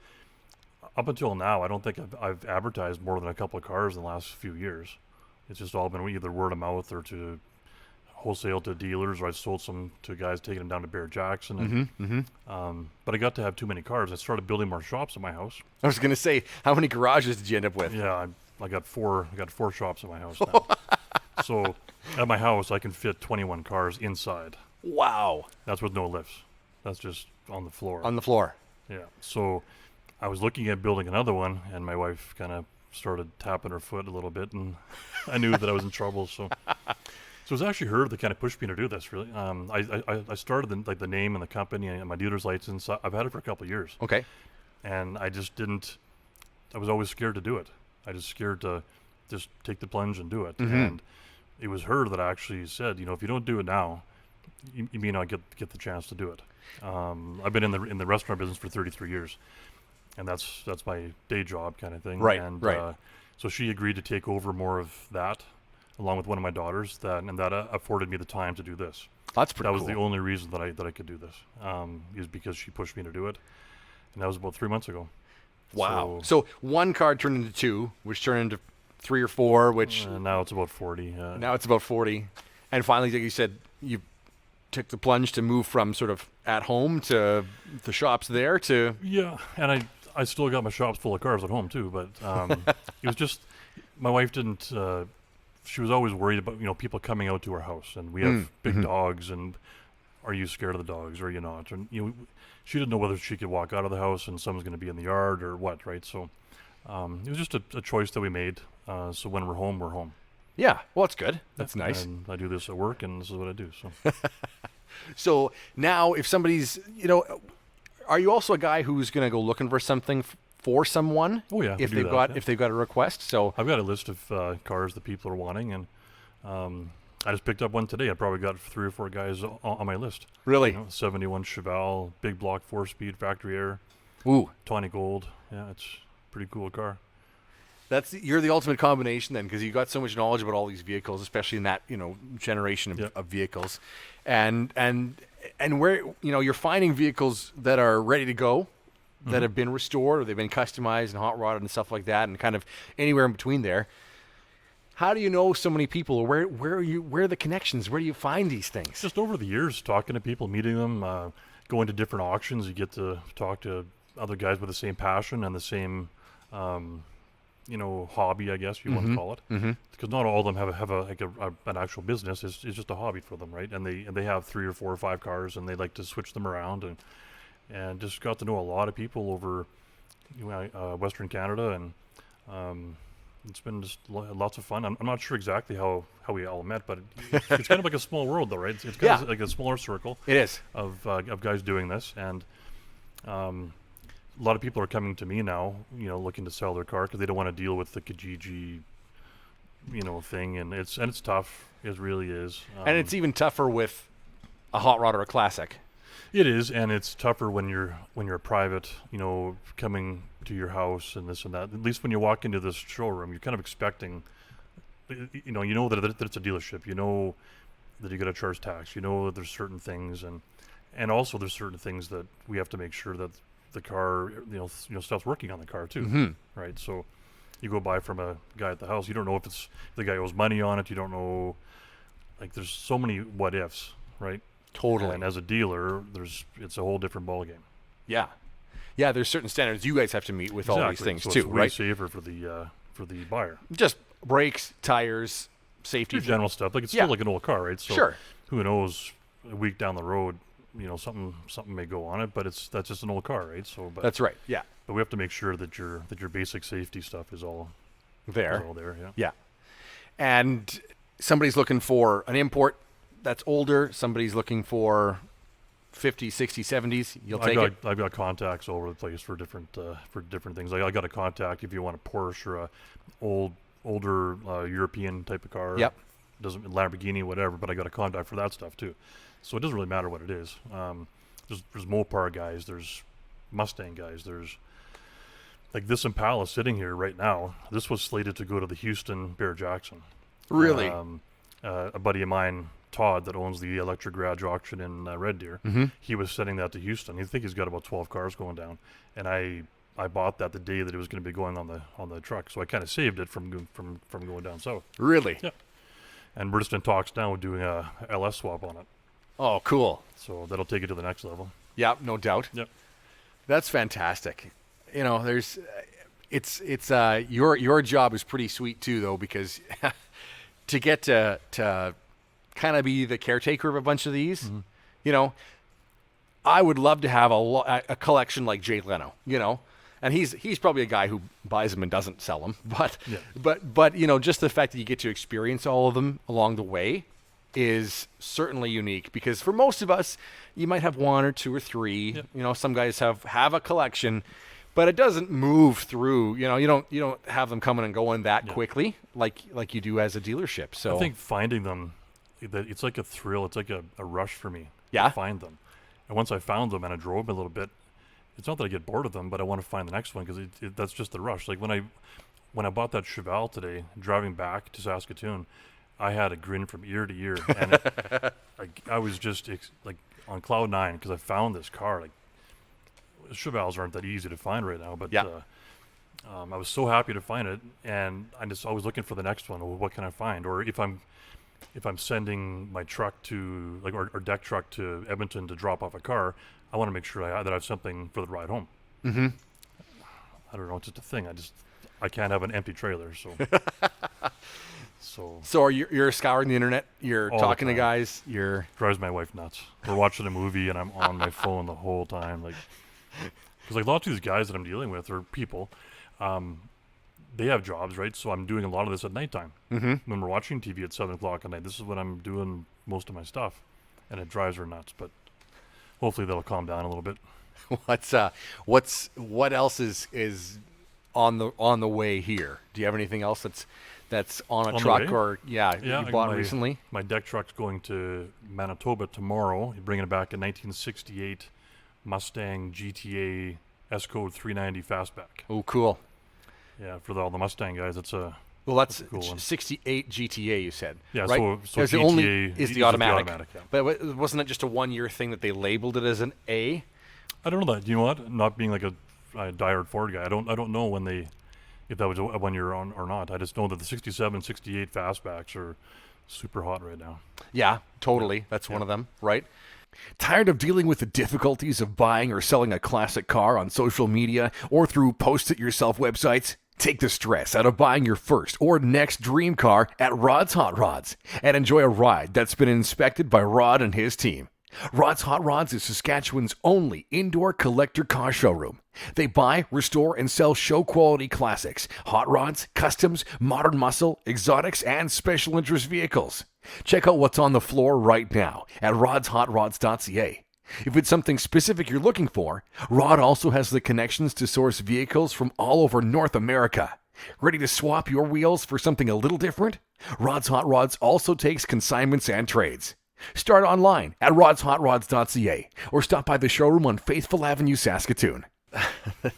up until now, I don't think I've advertised more than a couple of cars in the last few years. It's just all been either word of mouth or to wholesale to dealers, or I sold some to guys taking them down to Bear Jackson. And, but I got to have too many cars. I started building more shops at my house. I was going to say, how many garages did you end up with? Yeah, I got 4 shops at my house now. So at my house, I can fit 21 cars inside. Wow. That's with no lifts. That's just on the floor. On the floor. Yeah. So I was looking at building another one, and my wife kind of started tapping her foot a little bit, and I knew that I was in trouble. So it was actually her that kind of pushed me to do this, really. I started the name and the company and my dealer's license. I've had it for a couple of years. Okay. And I just didn't. I was always scared to do it. I just scared to just take the plunge and do it. And it was her that actually said, if you don't do it now, you may not get the chance to do it. I've been in the restaurant business for 33 years, and that's my day job kind of thing. Right. And right. So she agreed to take over more of that, along with one of my daughters, that afforded me the time to do this. That's pretty That cool. was the only reason that I could do this, is because she pushed me to do it, and that was about 3 months ago. Wow. So 1 car turned into 2, which turned into 3 or 4, which now it's about 40. now it's about 40. And finally, like you said, you took the plunge to move from sort of at home to the shops there to... Yeah, and I still got my shops full of cars at home too, but it was just, my wife didn't, she was always worried about, people coming out to our house, and we have big dogs, and are you scared of the dogs, or are you not? And, she didn't know whether she could walk out of the house and someone's going to be in the yard or what, right? So it was just a choice that we made. So when we're home, we're home. Yeah, well, that's good. That's nice. And I do this at work, and this is what I do. So, So now, if somebody's, are you also a guy who's going to go looking for something for someone? Oh yeah, if they've got a request. So I've got a list of cars that people are wanting, and I just picked up one today. I probably got 3 or 4 guys on my list. Really? 71 Chevelle, big block 4-speed factory air. Ooh, Tawny gold. Yeah, it's a pretty cool car. you're the ultimate combination then, because you got so much knowledge about all these vehicles, especially in that generation of vehicles, and where you're finding vehicles that are ready to go, that have been restored or they've been customized and hot rodded and stuff like that, and kind of anywhere in between there. How do you know so many people, or where are the connections? Where do you find these things? Just over the years, talking to people, meeting them, going to different auctions. You get to talk to other guys with the same passion and the same, hobby, I guess you want to call it. Because not all of them have an actual business. It's just a hobby for them, right? And they have 3 or 4 or 5 cars, and they like to switch them around, and just got to know a lot of people over Western Canada, and it's been just lots of fun. I'm not sure exactly how we all met, but it's kind of like a small world, though, right? It's kind of like a smaller circle. It is of guys doing this, and a lot of people are coming to me now, looking to sell their car because they don't want to deal with the Kijiji, thing, and it's tough. It really is. And it's even tougher with a hot rod or a classic. It is, and it's tougher when you're a private, coming to your house and this and that. At least when you walk into this showroom, you're kind of expecting, that it's a dealership. You know that you got to charge tax. You know that there's certain things, and also there's certain things that we have to make sure that the car, stuff's working on the car too, Mm-hmm. right? So you go buy from a guy at the house. You don't know if the guy owes money on it. You don't know, like there's so many what ifs, right? Totally. And as a dealer, it's a whole different ballgame. Yeah. Yeah, there's certain standards you guys have to meet with all these things so too, it's way right? safer for the buyer. Just brakes, tires, safety. Your general stuff. Like it's Yeah. still like an old car, right? So Sure. who knows, a week down the road, something may go on it, but that's just an old car, right? So That's right. Yeah. But we have to make sure that your basic safety stuff is all There. yeah. Yeah. And somebody's looking for an import that's older. Somebody's looking for 50s, 60s, 70s. You'll take it. I've got contacts all over the place for different things. Like I got a contact if you want a Porsche or a older European type of car. Yep. Doesn't Lamborghini, whatever. But I got a contact for that stuff too. So it doesn't really matter what it is. There's Mopar guys. There's Mustang guys. There's like this Impala sitting here right now. This was slated to go to the Houston Bear Jackson. Really? A buddy of mine, Todd, that owns the Electric Garage auction in Red Deer, he was sending that to Houston. I think he's got about 12 cars going down, and I bought that the day that it was going to be going on the truck, so I kind of saved it from going down south. Really? Yeah. And we're just in talks now with doing a LS swap on it, Oh, cool. so that'll take it to the next level. Yeah, no doubt. Yep. That's fantastic. There's, it's your job is pretty sweet too, though, because to get to kind of be the caretaker of a bunch of these, I would love to have a collection like Jay Leno, and he's probably a guy who buys them and doesn't sell them, but just the fact that you get to experience all of them along the way is certainly unique, because for most of us, you might have one or two or three. Yep. Some guys have a collection, but it doesn't move through. You don't have them coming and going that quickly like you do as a dealership. So I think finding them, it's like a thrill. It's like a rush for me. Yeah. To find them, and once I found them and I drove them a little bit, it's not that I get bored of them, but I want to find the next one because that's just the rush. Like when I bought that Chevelle today, driving back to Saskatoon, I had a grin from ear to ear, and I was just like on cloud nine because I found this car. Like Chevelles aren't that easy to find right now, but I was so happy to find it, and I was looking for the next one. Well, what can I find? Or if I'm sending my truck to or deck truck to Edmonton to drop off a car, I want to make sure that I have something for the ride home. Mm-hmm. I don't know, it's just a thing. I can't have an empty trailer, so. So you're scouring the internet. You're All talking the to time. guys. You're Drives my wife nuts. We're watching a movie and I'm on my phone the whole time, because a lot of these guys that I'm dealing with are people. They have jobs, right? So I'm doing a lot of this at nighttime. Mm-hmm. When we're watching TV at 7 o'clock at night, this is when I'm doing most of my stuff, and it drives her nuts. But hopefully that'll calm down a little bit. what else is on the way here? Do you have anything else that's on a On the truck way? or you bought my, recently? My deck truck's going to Manitoba tomorrow. Bringing it back a 1968 Mustang GTA S Code 390 Fastback. Oh, cool. Yeah, for all the Mustang guys, it's a That's a cool one. 68 GTA. You said. Yeah, right? so Because the GTA only is the automatic. Yeah. But wasn't it just a 1 year thing that they labeled it as an A? I don't know that. You know what? Not being like a diehard Ford guy, I don't know if that was a 1 year on or not. I just know that the 67, 68 fastbacks are super hot right now. Yeah, totally. That's one of them, right? Tired of dealing with the difficulties of buying or selling a classic car on social media or through post-it-yourself websites? Take the stress out of buying your first or next dream car at Rod's Hot Rods and enjoy a ride that's been inspected by Rod and his team. Rod's Hot Rods is Saskatchewan's only indoor collector car showroom. They buy, restore, and sell show-quality classics, hot rods, customs, modern muscle, exotics, and special interest vehicles. Check out what's on the floor right now at rodshotrods.ca. If it's something specific you're looking for, Rod also has the connections to source vehicles from all over North America. Ready to swap your wheels for something a little different? Rod's Hot Rods also takes consignments and trades. Start online at rodshotrods.ca or stop by the showroom on Faithful Avenue, Saskatoon.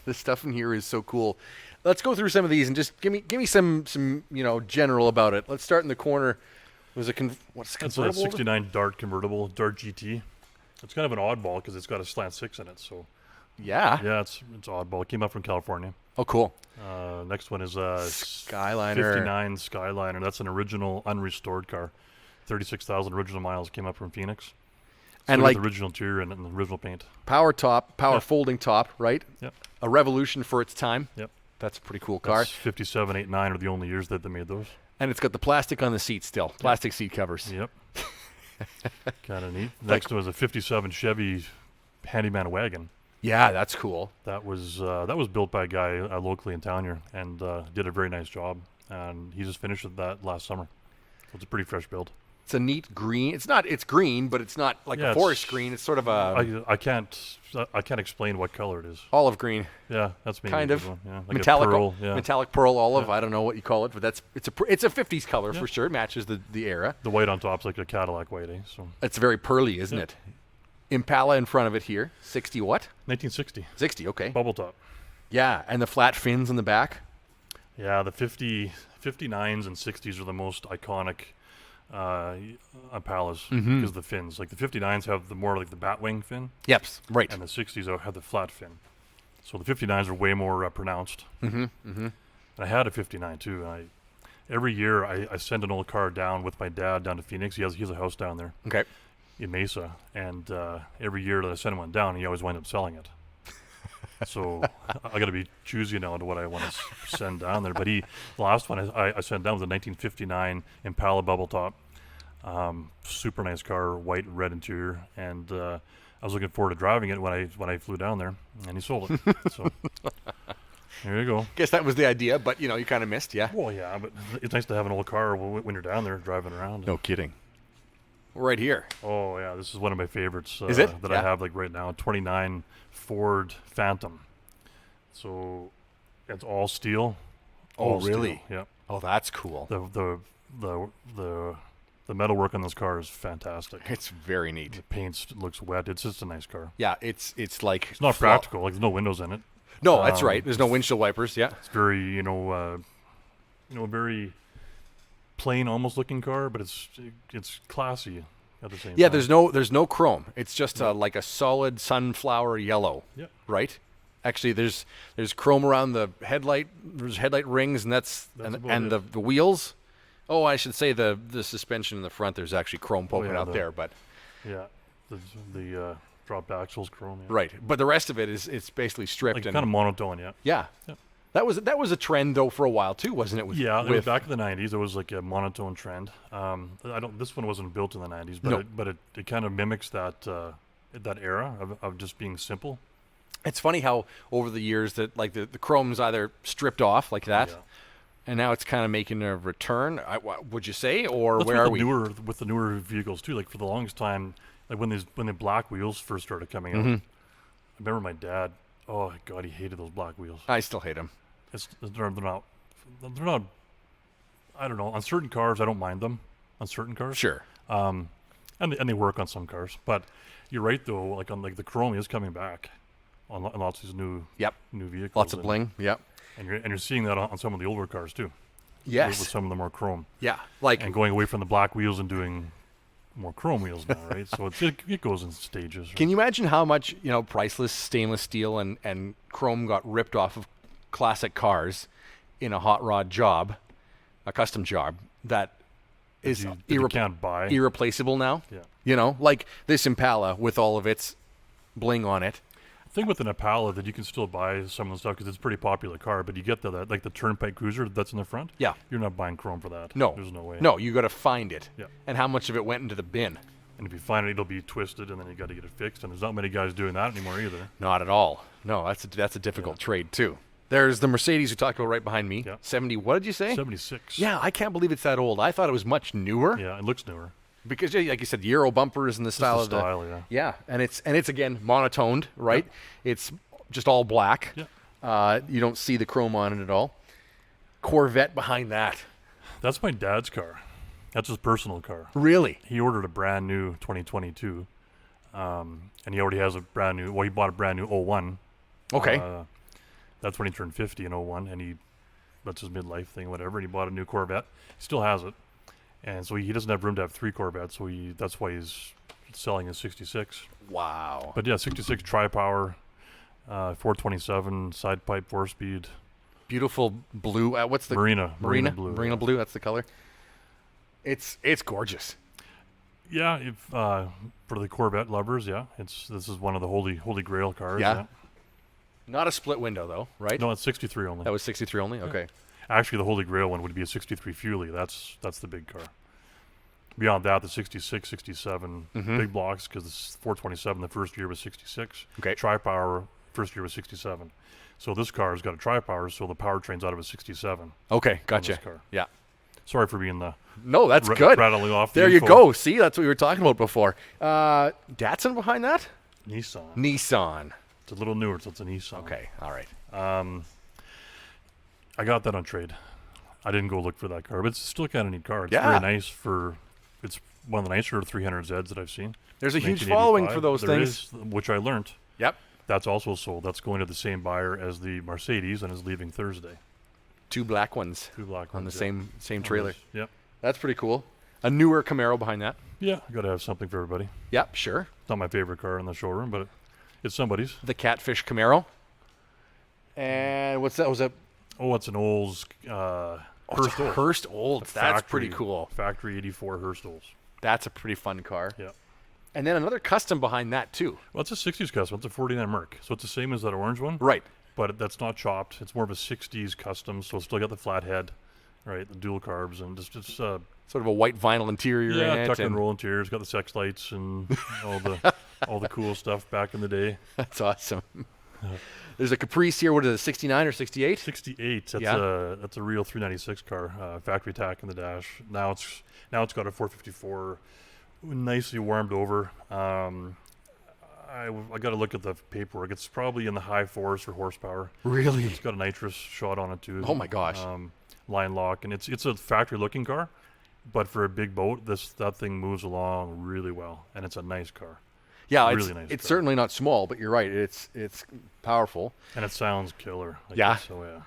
The stuff in here is so cool. Let's go through some of these and just give me some general about it. Let's start in the corner. What's That's a convertible? 69 Dart convertible, Dart GT. It's kind of an oddball because it's got a slant 6 in it. So Yeah. yeah, it's oddball. It came up from California. Oh, cool. Next one is Skyliner. 59 Skyliner. That's an original unrestored car. 36,000 original miles. Came up from Phoenix. And Still got like the original interior and the original paint. power top, power Yeah. folding top, right? Yep. A revolution for its time. Yep. That's a pretty cool car. That's 57, 8, 9 are the only years that they made those. And it's got the plastic on the seat still. Plastic seat covers. Yep. Kind of neat. Next was a 57 Chevy Handyman Wagon. Yeah, that's cool. That was built by a guy locally in town here and did a very nice job. And he just finished that last summer. So it's a pretty fresh build. It's a neat green. It's green, but it's not like Yeah, a forest green. It's sort of a I can't explain what color it is. olive green, Yeah, that's maybe kind a of good one. Yeah, like metallic, a pearl. Yeah. metallic pearl olive. I don't know what you call it, but it's a 50s color for sure. It matches the era. The white on top's like a Cadillac white, eh? So It's very pearly, isn't Yeah. it? Impala in front of it here. 60 what? 1960 60. Okay. bubble top. Yeah, and the flat fins in the back. Yeah, the 59s and 60s are the most iconic Impalas because of the fins. Like the 59s have the more like the batwing fin, Yep. Right. and the 60s have the flat fin. So the 59s are way more pronounced. And I had a 59 too. And every year I send an old car down with my dad down to Phoenix. He has a house down there Okay. in Mesa, and every year that I send one down, he always winds up selling it. So I got to be choosy now to what I want to send down there. But the last one I sent down was a 1959 Impala bubble top, super nice car, white and red interior, and I was looking forward to driving it when I flew down there, and he sold it. So there you go. Guess that was the idea, but you kind of missed, yeah. Well, yeah, but it's nice to have an old car when you're down there driving around. No kidding. Right here. Oh yeah, this is one of my favorites. Is it? That Yeah. I have like right now? 29 Ford Phantom. So it's all steel. Oh, All steel. really? Yeah. Oh, that's cool. The metalwork on this car is fantastic. It's very neat. The paint looks wet. It's just a nice car. Yeah, it's like It's not practical. Like there's no windows in it. No, that's right. There's no windshield wipers. Yeah. It's very very plain almost looking car, but it's classy at the same Yeah, time. there's no chrome. It's just like a solid sunflower yellow. Yeah. Right? Actually, there's chrome around the headlight. There's headlight rings, and that's about and it. the wheels. Oh, I should say the suspension in the front. There's actually chrome poking yeah, out there, but Yeah. The dropped axles chrome. Yeah. right. But the rest of it is it's basically stripped Like and kind of monotone, yeah. yeah. Yeah. That was a trend though for a while too, wasn't it? Yeah, it was with back in the 90s. It was like a monotone trend. This one wasn't built in the 90s, but No. it kind of mimics that era of just being simple. It's funny how over the years that like the chrome's either stripped off like that, Yeah. and now it's kind of making a return. Would you say, or That's where are with we? the newer vehicles too. Like for the longest time, like when the black wheels first started coming out, I remember my dad. Oh God, he hated those black wheels. I still hate them. They're not. I don't know. On certain cars, I don't mind them. On certain cars, Sure. and they work on some cars. But you're right though. Like on the chrome is coming back on lots of these new Yep. vehicles. Lots of and- bling. Yep. And you're seeing that on some of the older cars too. Yes. With some of the more chrome, Yeah. Like and going away from the black wheels and doing more chrome wheels now, right? So it goes in stages. Can you imagine how much, priceless stainless steel and chrome got ripped off of classic cars in a hot rod job, a custom job that is that you can't buy? irreplaceable now? Yeah. Like this Impala with all of its bling on it. I think with an Impala that you can still buy some of the stuff because it's a pretty popular car, but you get like the Turnpike Cruiser that's in the front. Yeah. You're not buying chrome for that. No. There's no way. No, you got to find it. Yeah. And how much of it went into the bin? And if you find it, it'll be twisted, and then you got to get it fixed. And there's not many guys doing that anymore either. Not at all. No, that's a difficult trade too. There's the Mercedes we talked about right behind me. Yeah. 70. What did you say? 76. Yeah, I can't believe it's that old. I thought it was much newer. Yeah, it looks newer. Because like you said, the Euro bumper is in the style of style, the yeah. Yeah, and it's again monotoned, right? It's just all black. Yeah. You don't see the chrome on it at all. Corvette behind that. That's my dad's car. That's his personal car. Really? He ordered a brand new 2022, and he already has a brand new. Well, he bought a brand new 01. Okay. That's when he turned 50 in 01, and that's his midlife thing, whatever. And he bought a new Corvette. He still has it, and so he doesn't have room to have 3 Corvettes. So that's why he's selling his 66. Wow. But yeah, 66 tri-power, 427 side pipe 4-speed. Beautiful blue. What's the Marina blue. Marina blue. That's the color. It's gorgeous. Yeah, if for the Corvette lovers, yeah, this is one of the holy grail cars. Yeah. Not a split window though, right? No, it's 63 only. That was 63 only. Okay. Actually, the holy grail one would be a 63 Fuelie. That's the big car. Beyond that, the 66, 67 big blocks, because the 427 the first year was 66. Okay. Tri-power first year was 67. So this car has got a tri-power, so the powertrain's out of a 67. Okay, gotcha. This car. Yeah. Sorry for being the No, that's good. rattling off. There the you info. go. See, that's what we were talking about before. Datsun behind that? Nissan. Nissan. It's a little newer, so it's a Nissan. Okay, all right. I got that on trade. I didn't go look for that car, but it's still kind of neat car. It's Yeah. very nice it's one of the nicer 300Zs that I've seen. There's a huge 1985. following for those There things. is, which I learned. Yep. That's also sold. That's going to the same buyer as the Mercedes and is leaving Thursday. 2 black ones 2 black on the ones, same trailer. Yep. That's pretty cool. A newer Camaro behind that. Yeah, got to have something for everybody. Yep, sure. Not my favorite car in the showroom, but it's somebody's. The Catfish Camaro. And what's that? Was that Oh, it's an Olds Hurst Olds. Hurst Olds. That's pretty cool. Factory 84 Hurst Olds. That's a pretty fun car. Yeah. And then another custom behind that too. Well, it's a 60s custom. It's a 49 Merc. So it's the same as that orange one. Right. But that's not chopped. It's more of a 60s custom. So it's still got the flat head, right? The dual carbs and just Sort of a white vinyl interior in it. tuck and roll interior. It's got the sex lights and all the cool stuff back in the day. That's awesome. There's a Caprice here. What is it, 69 or 68? 68. That's Yeah. that's a real 396 car. Factory tack in the dash. Now it's got a 454, nicely warmed over. I got to look at the paperwork. It's probably in the high 4s for horsepower. Really? It's got a nitrous shot on it too. Oh my gosh. Line lock, and it's a factory looking car, but for a big boat, that thing moves along really well, and it's a nice car. Yeah, Really nice it's car. certainly not small, but you're right. It's powerful. And it sounds killer. Yeah. So yeah.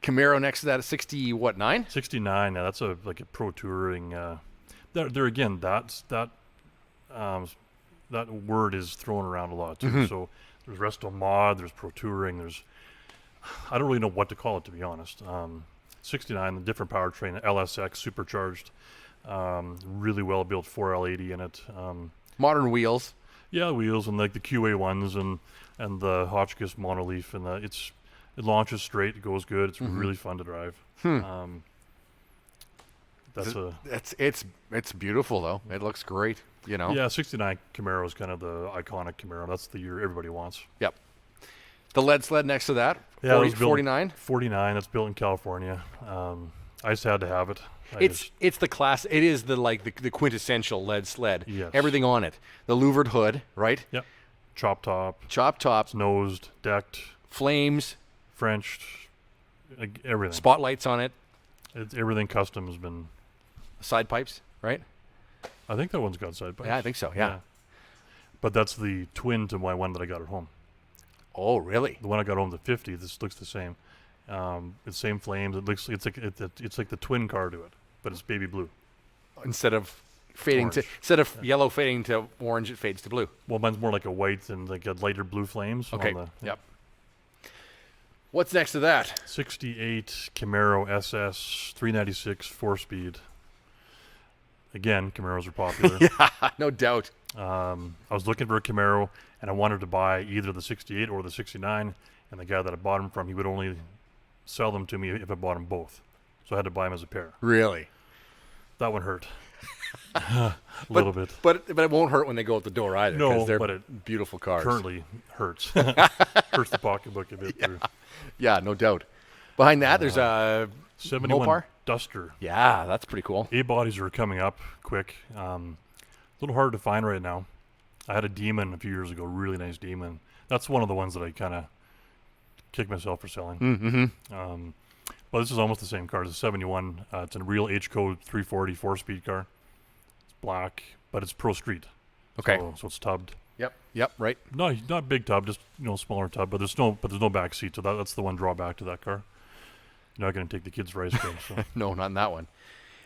Camaro next to that, 60 what, 9? 69. Now that's a pro touring. There again, that word is thrown around a lot too. So there's resto mod, there's pro touring, I don't really know what to call it, to be honest. 69, the different powertrain, LSX supercharged, really well built 4L80 in it. Modern wheels. Yeah, wheels and like the QA ones and the Hotchkiss monoleaf and it launches straight, it goes good. It's really fun to drive. It's beautiful though. It looks great. You know. Yeah, 69 Camaro is kind of the iconic Camaro. That's the year everybody wants. Yep. The lead sled next to that. Yeah, 49. 49. That's built in California. I just had to have it. It's the class. It is the quintessential lead sled. Yes. Everything on it. The louvered hood, right? Yep. Chop top, Chop tops, nosed, decked, flames, Frenched, everything. spotlights on it, Everything custom has been. side pipes, right? I think that one's got side pipes. Yeah, I think so. Yeah. But that's the twin to my one that I got at home. Oh, really? The one I got home, the 50. This looks the same. It's same flames. It's like the twin car to it, but it's baby blue. Instead of fading Orange. instead of yellow fading to orange, it fades to blue. Well, mine's more like a white and like a lighter blue flames. Okay. On the, Yep. What's next to that? 68 Camaro SS 396 4-speed. Again, Camaros are popular. Yeah, no doubt. I was looking for a Camaro, and I wanted to buy either the 68 or the 69, and the guy that I bought them from, he would only sell them to me if I bought them both. So I had to buy them as a pair. Really? That one hurt. A little bit. But it won't hurt when they go out the door either. No, 'cause they're but it beautiful cars. Currently hurts. Hurts the pocketbook a bit. Yeah, no doubt. Behind that, there's a 71 Mopar? Duster. Yeah, that's pretty cool. A-bodies are coming up quick. A little hard to find right now. I had a Demon a few years ago, really nice Demon. That's one of the ones that I kind of kicked myself for selling. Mm-hmm. But this is almost the same car. It's a 71. It's a real H-code 340 4-speed car. It's black, but it's Pro Street. Okay. So it's tubbed. Yep, right. No, not big tub, just smaller tub. But there's no back seat, so that's the one drawback to that car. You're not going to take the kids for ice cream. So. No, not in that one.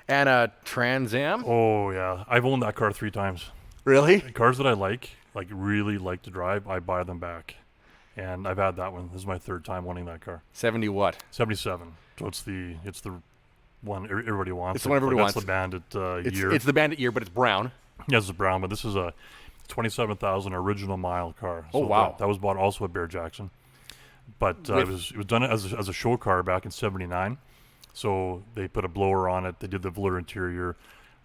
And a Trans Am? Oh yeah, I've owned that car 3 times. Really? Cars that I really like to drive, I buy them back. And I've had that one. This is my 3rd time owning that car. 70 what? 77. So it's the one everybody wants. It's the one everybody wants. That's the Bandit year. It's the Bandit year, but it's brown. Yes, it's brown, but this is a 27,000 original mile car. Oh, wow. That was bought also at Bear Jackson. But it was done as a show car back in 79. So they put a blower on it. They did the velour interior,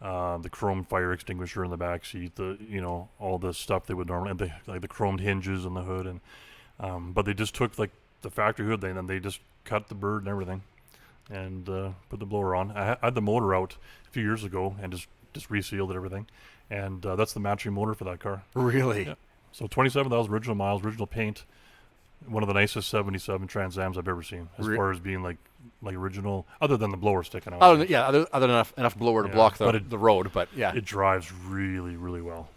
the chrome fire extinguisher in the back seat, all the stuff they would normally, and the chromed hinges in the hood, and but they just took the factory hood thing, and they just cut the bird and everything, and put the blower on. I had the motor out a few years ago and just resealed it, everything, and that's the matching motor for that car. Really? Yeah. So 27,000 original miles, original paint. One of the nicest 77 Trans Ams I've ever seen, as far as being like original, other than the blower sticking out. Other than enough blower to block the road, but yeah. It drives really, really well.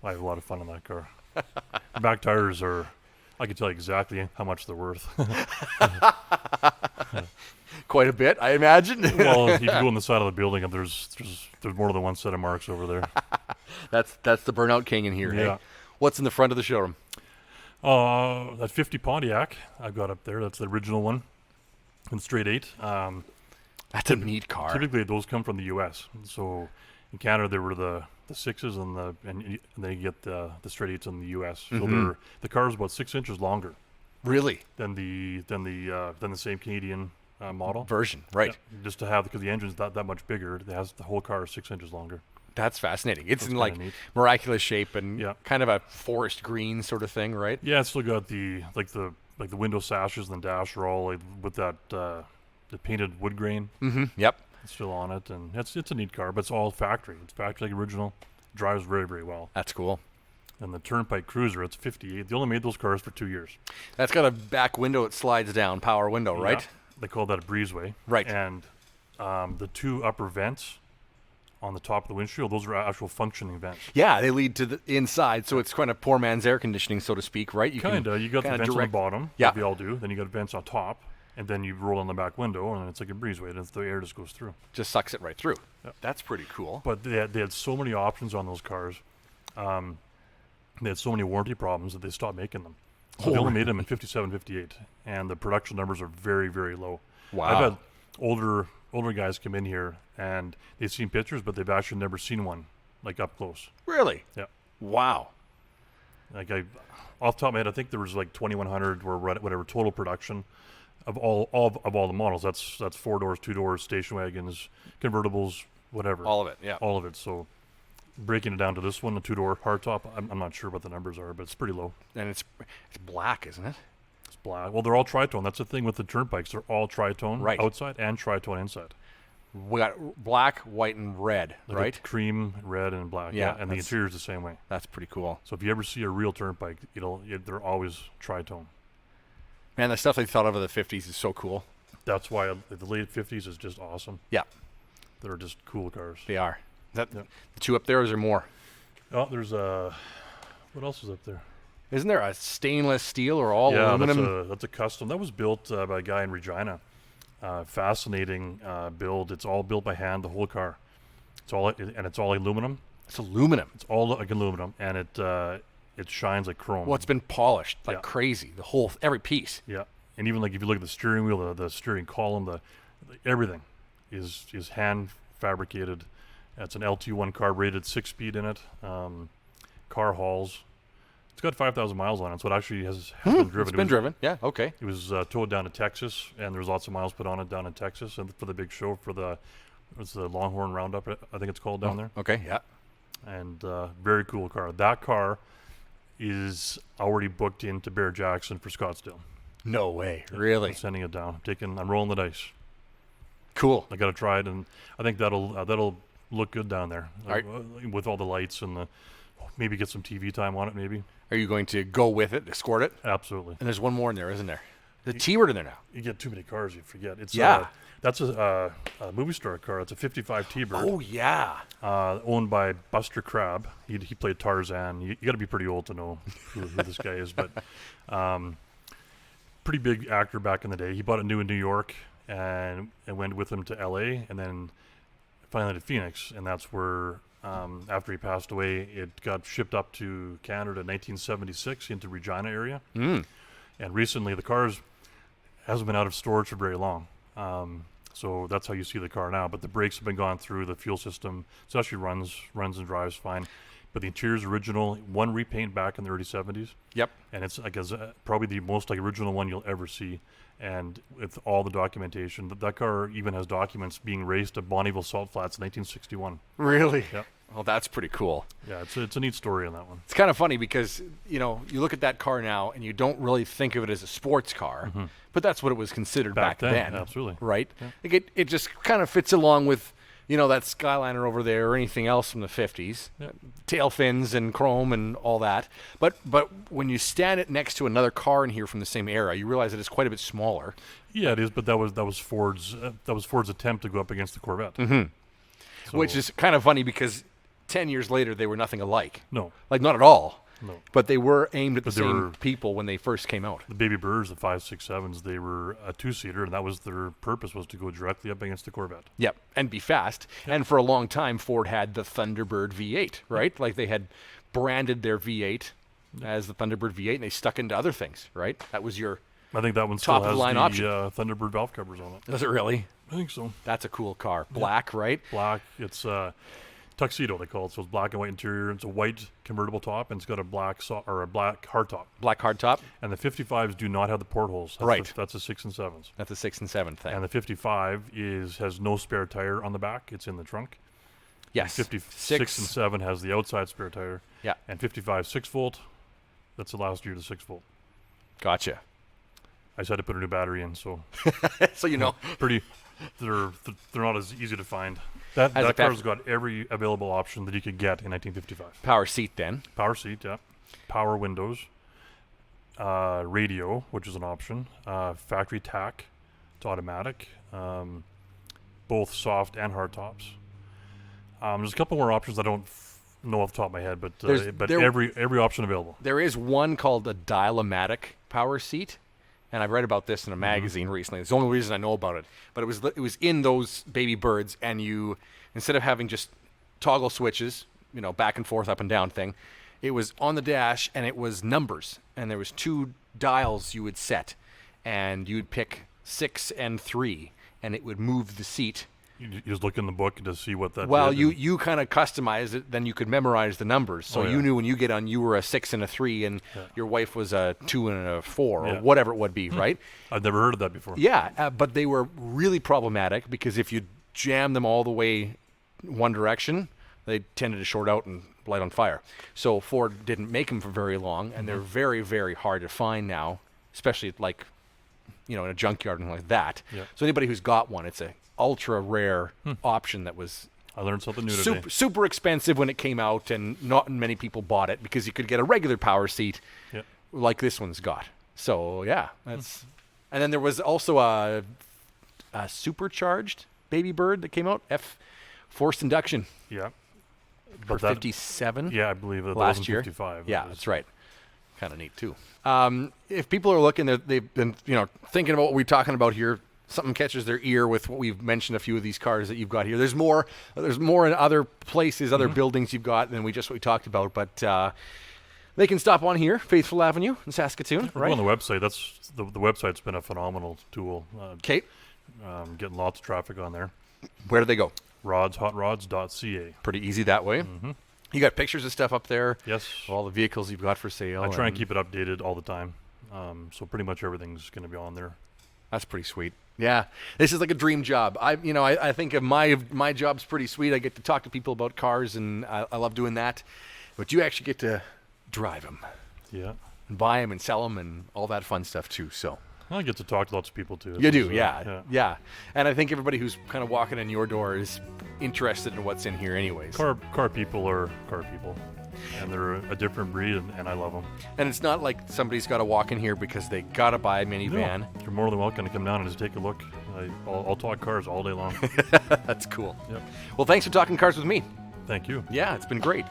I have a lot of fun in that car. The back tires I can tell you exactly how much they're worth. Quite a bit, I imagine. Well, if you go on the side of the building, and there's more than one set of marks over there. That's the Burnout King in here. Yeah. Hey? What's in the front of the showroom? That 50 Pontiac I've got up there. That's the original one in straight 8. That's a neat car. Typically, those come from the U.S. So in Canada, there were the 6s and then you get the straight 8s in the U.S. So the car is about 6 inches longer. Really? Than the same Canadian model version, right? Yeah, just to have, because the engine's that much bigger, it has the whole car is 6 inches longer. That's fascinating. It's in like neat. Miraculous shape and kind of a forest green sort of thing, right? Yeah, it's still got the window sashes and the dash are all with that the painted wood grain. Mm-hmm. Yep. It's still on it, and it's a neat car, but it's all factory. It's factory original. Drives very, very well. That's cool. And the Turnpike Cruiser, it's 58. They only made those cars for 2 years. That's got a back window that slides down, power window, right? They call that a breezeway. Right. And the 2 upper vents on the top of the windshield, those are actual functioning vents. Yeah, they lead to the inside, so it's kind of poor man's air conditioning, so to speak, right? You got the vents on the bottom, yeah. like we all do. Then you got vents on top, and then you roll on the back window, and it's like a breezeway, and the air just goes through. Just sucks it right through. Yep. That's pretty cool. But they had so many options on those cars. They had so many warranty problems that they stopped making them. So they only made them in 57, 58, and the production numbers are very, very low. Wow. I've had older guys come in here, and they've seen pictures, but they've actually never seen one, like up close. Really? Yeah. Wow. Like off the top of my head, I think there was like 2,100 or whatever total production of all the models. That's 4 doors, 2 doors, station wagons, convertibles, whatever. All of it, yeah. All of it. So breaking it down to this one, a 2-door hardtop, I'm not sure what the numbers are, but it's pretty low. And it's black, isn't it? It's black. Well, they're all tritone. That's the thing with the Turnpikes. They're all tritone, right, outside and tritone inside. We got black, white, and red, like right? Cream, red, and black. Yeah, and the interior is the same way. That's pretty cool. So if you ever see a real Turnpike, they're always tritone. Man, the stuff they thought of in the 50s is so cool. That's why the late 50s is just awesome. Yeah. They're just cool cars. They are. The 2 up there, or is there more? Oh, there's what else is up there? Isn't there a stainless steel or all aluminum? Yeah, that's a custom. That was built by a guy in Regina. Fascinating build. It's all built by hand, the whole car. It's all aluminum. It's aluminum. It's all like aluminum, and it shines like chrome. Well, it's been polished like crazy. Every piece. Yeah, and even like if you look at the steering wheel, the steering column, everything is hand fabricated. It's an LT1 car, rated 6-speed in it. Car hauls. It's got 5,000 miles on it, so it actually has been driven. It's been driven. Yeah, okay. It was towed down to Texas, and there was lots of miles put on it down in Texas, and for the big show for the Longhorn Roundup, I think it's called down there. Okay, yeah. And very cool car. That car is already booked into Bear Jackson for Scottsdale. No way, really? I'm sending it down. I'm rolling the dice. Cool. I got to try it, and I think that'll look good down there Right. with all the lights and maybe get some TV time on it. Maybe. Are you going to go with it, escort it? Absolutely. And there's one more in there, isn't there? The T-Bird in there now. You get too many cars, you forget. It's that's a movie star car. It's a '55 T-Bird. Oh yeah. Owned by Buster Crabbe. He played Tarzan. You got to be pretty old to know who this guy is, but pretty big actor back in the day. He bought it new in New York and went with him to L.A. and then finally to Phoenix, and that's where after he passed away, it got shipped up to Canada in 1976 into Regina area. And recently, the cars hasn't been out of storage for very long. So that's how you see the car now. But the brakes have been gone through, the fuel system. So it actually runs and drives fine. But the interior's original, one repaint back in the early 70s. Yep. And it's like probably the most original one you'll ever see. And with all the documentation, that car even has documents being raced at Bonneville Salt Flats in 1961. Really? Yep. Well, that's pretty cool. Yeah, it's a neat story on that one. It's kind of funny because, you look at that car now and you don't really think of it as a sports car, but that's what it was considered back then. Absolutely. Right? Yeah. Like it just kind of fits along with, that Skyliner over there or anything else from the 50s. Yep. Tail fins and chrome and all that. But when you stand it next to another car in here from the same era, you realize that it's quite a bit smaller. Yeah, it is, but that was Ford's attempt to go up against the Corvette. So, which is kind of funny because 10 years later, they were nothing alike. No. Like, not at all. No. But they were aimed at the same people when they first came out. The Baby Birds, the 567s, they were a two-seater, and that was their purpose, was to go directly up against the Corvette. Yep, and be fast. Yep. And for a long time, Ford had the Thunderbird V8, right? Yep. Like, they had branded their V8 as the Thunderbird V8, and they stuck into other things, right? That was your I think that one top still of the line has option. the Thunderbird valve covers on it. Does it really? I think so. That's a cool car. Black, right? Black. It's tuxedo, they call it. So it's black and white interior. It's a white convertible top, and it's got a black black hardtop. Black hardtop. And the 55s do not have the portholes. That's a 6 and 7s. That's a 6 and 7 thing. And the 55 has no spare tire on the back. It's in the trunk. Yes. 56 and 7 has the outside spare tire. Yeah. And 55 6-volt. That's the last year to 6-volt. Gotcha. I just had to put a new battery in, so so pretty. They're not as easy to find. That car's got every available option that you could get in 1955. Power seat, then. Power seat, yeah. Power windows. Radio, which is an option. Factory tack. It's automatic. Both soft and hard tops. There's a couple more options I don't know off the top of my head, but every option available. There is one called a Dial-O-Matic power seat. And I've read about this in a magazine recently. It's the only reason I know about it. But it was in those Baby Birds, and you, instead of having just toggle switches, back and forth, up and down thing, it was on the dash, and it was numbers. And there was 2 dials you would set, and you would pick 6 and 3, and it would move the seat. You just look in the book to see what that. Well, you kind of customized it. Then you could memorize the numbers, so you knew when you get on, you were a 6 and a 3, and your wife was a 2 and a 4, or whatever it would be, right? I've never heard of that before. Yeah, but they were really problematic because if you jam them all the way one direction, they tended to short out and light on fire. So Ford didn't make them for very long, and they're very, very hard to find now, especially like, in a junkyard and like that. Yeah. So anybody who's got one, it's a ultra rare option that was I learned something new today. Super expensive when it came out, and not many people bought it because you could get a regular power seat like this one's got. So yeah, that's. And then there was also a supercharged Baby Bird that came out, forced induction. Yeah. For 57. Yeah, I believe it last was year. 55. Yeah, that's right. Kind of neat too. If people are looking, they've been thinking about what we're talking about here. Something catches their ear with what we've mentioned, a few of these cars that you've got here. There's more in other places, other buildings you've got than what we talked about. But they can stop on here, Faithful Avenue in Saskatoon, right? On the website, the website's been a phenomenal tool. Okay. Getting lots of traffic on there. Where do they go? hotrods.ca. Pretty easy that way. Mm-hmm. You got pictures of stuff up there? Yes. All the vehicles you've got for sale. I try and keep it updated all the time. So pretty much everything's going to be on there. That's pretty sweet. Yeah, this is like a dream job. I think of my job's pretty sweet. I get to talk to people about cars, and I love doing that. But you actually get to drive them. Yeah. And buy them and sell them and all that fun stuff too. So I get to talk to lots of people too. You do, yeah. And I think everybody who's kind of walking in your door is interested in what's in here anyways. Car people are car people. And they're a different breed, and I love them. And it's not like somebody's got to walk in here because they got to buy a minivan. No, you're more than welcome to come down and just take a look. I'll talk cars all day long. That's cool. Yep. Well, thanks for talking cars with me. Thank you. Yeah, it's been great.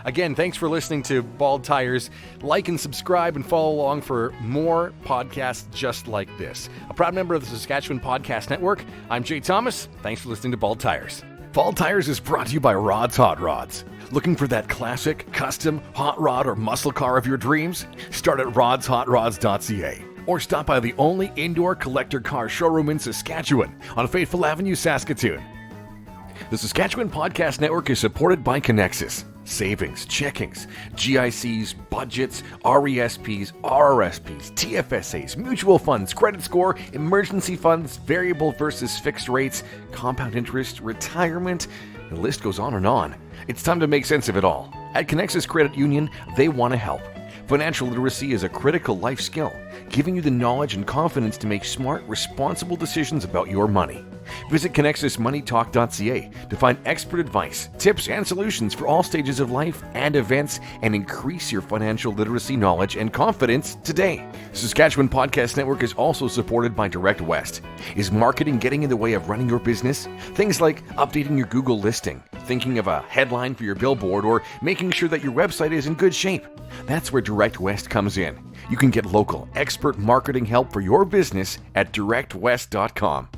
Again, thanks for listening to Bald Tires. Like and subscribe and follow along for more podcasts just like this. A proud member of the Saskatchewan Podcast Network, I'm Jay Thomas. Thanks for listening to Bald Tires. Bald Tires is brought to you by Rod's Hot Rods. Looking for that classic, custom, hot rod or muscle car of your dreams? Start at rodshotrods.ca or stop by the only indoor collector car showroom in Saskatchewan on Faithful Avenue, Saskatoon. The Saskatchewan Podcast Network is supported by Connexus. Savings, checkings, GICs, budgets, RESPs, RRSPs, TFSAs, mutual funds, credit score, emergency funds, variable versus fixed rates, compound interest, retirement. The list goes on and on. It's time to make sense of it all. At Connexus Credit Union, they want to help. Financial literacy is a critical life skill, giving you the knowledge and confidence to make smart, responsible decisions about your money. Visit ConnexusMoneyTalk.ca to find expert advice, tips, and solutions for all stages of life and events, and increase your financial literacy knowledge and confidence today. Saskatchewan Podcast Network is also supported by Direct West. Is marketing getting in the way of running your business? Things like updating your Google listing, thinking of a headline for your billboard, or making sure that your website is in good shape. That's where Direct West comes in. You can get local, expert marketing help for your business at directwest.com.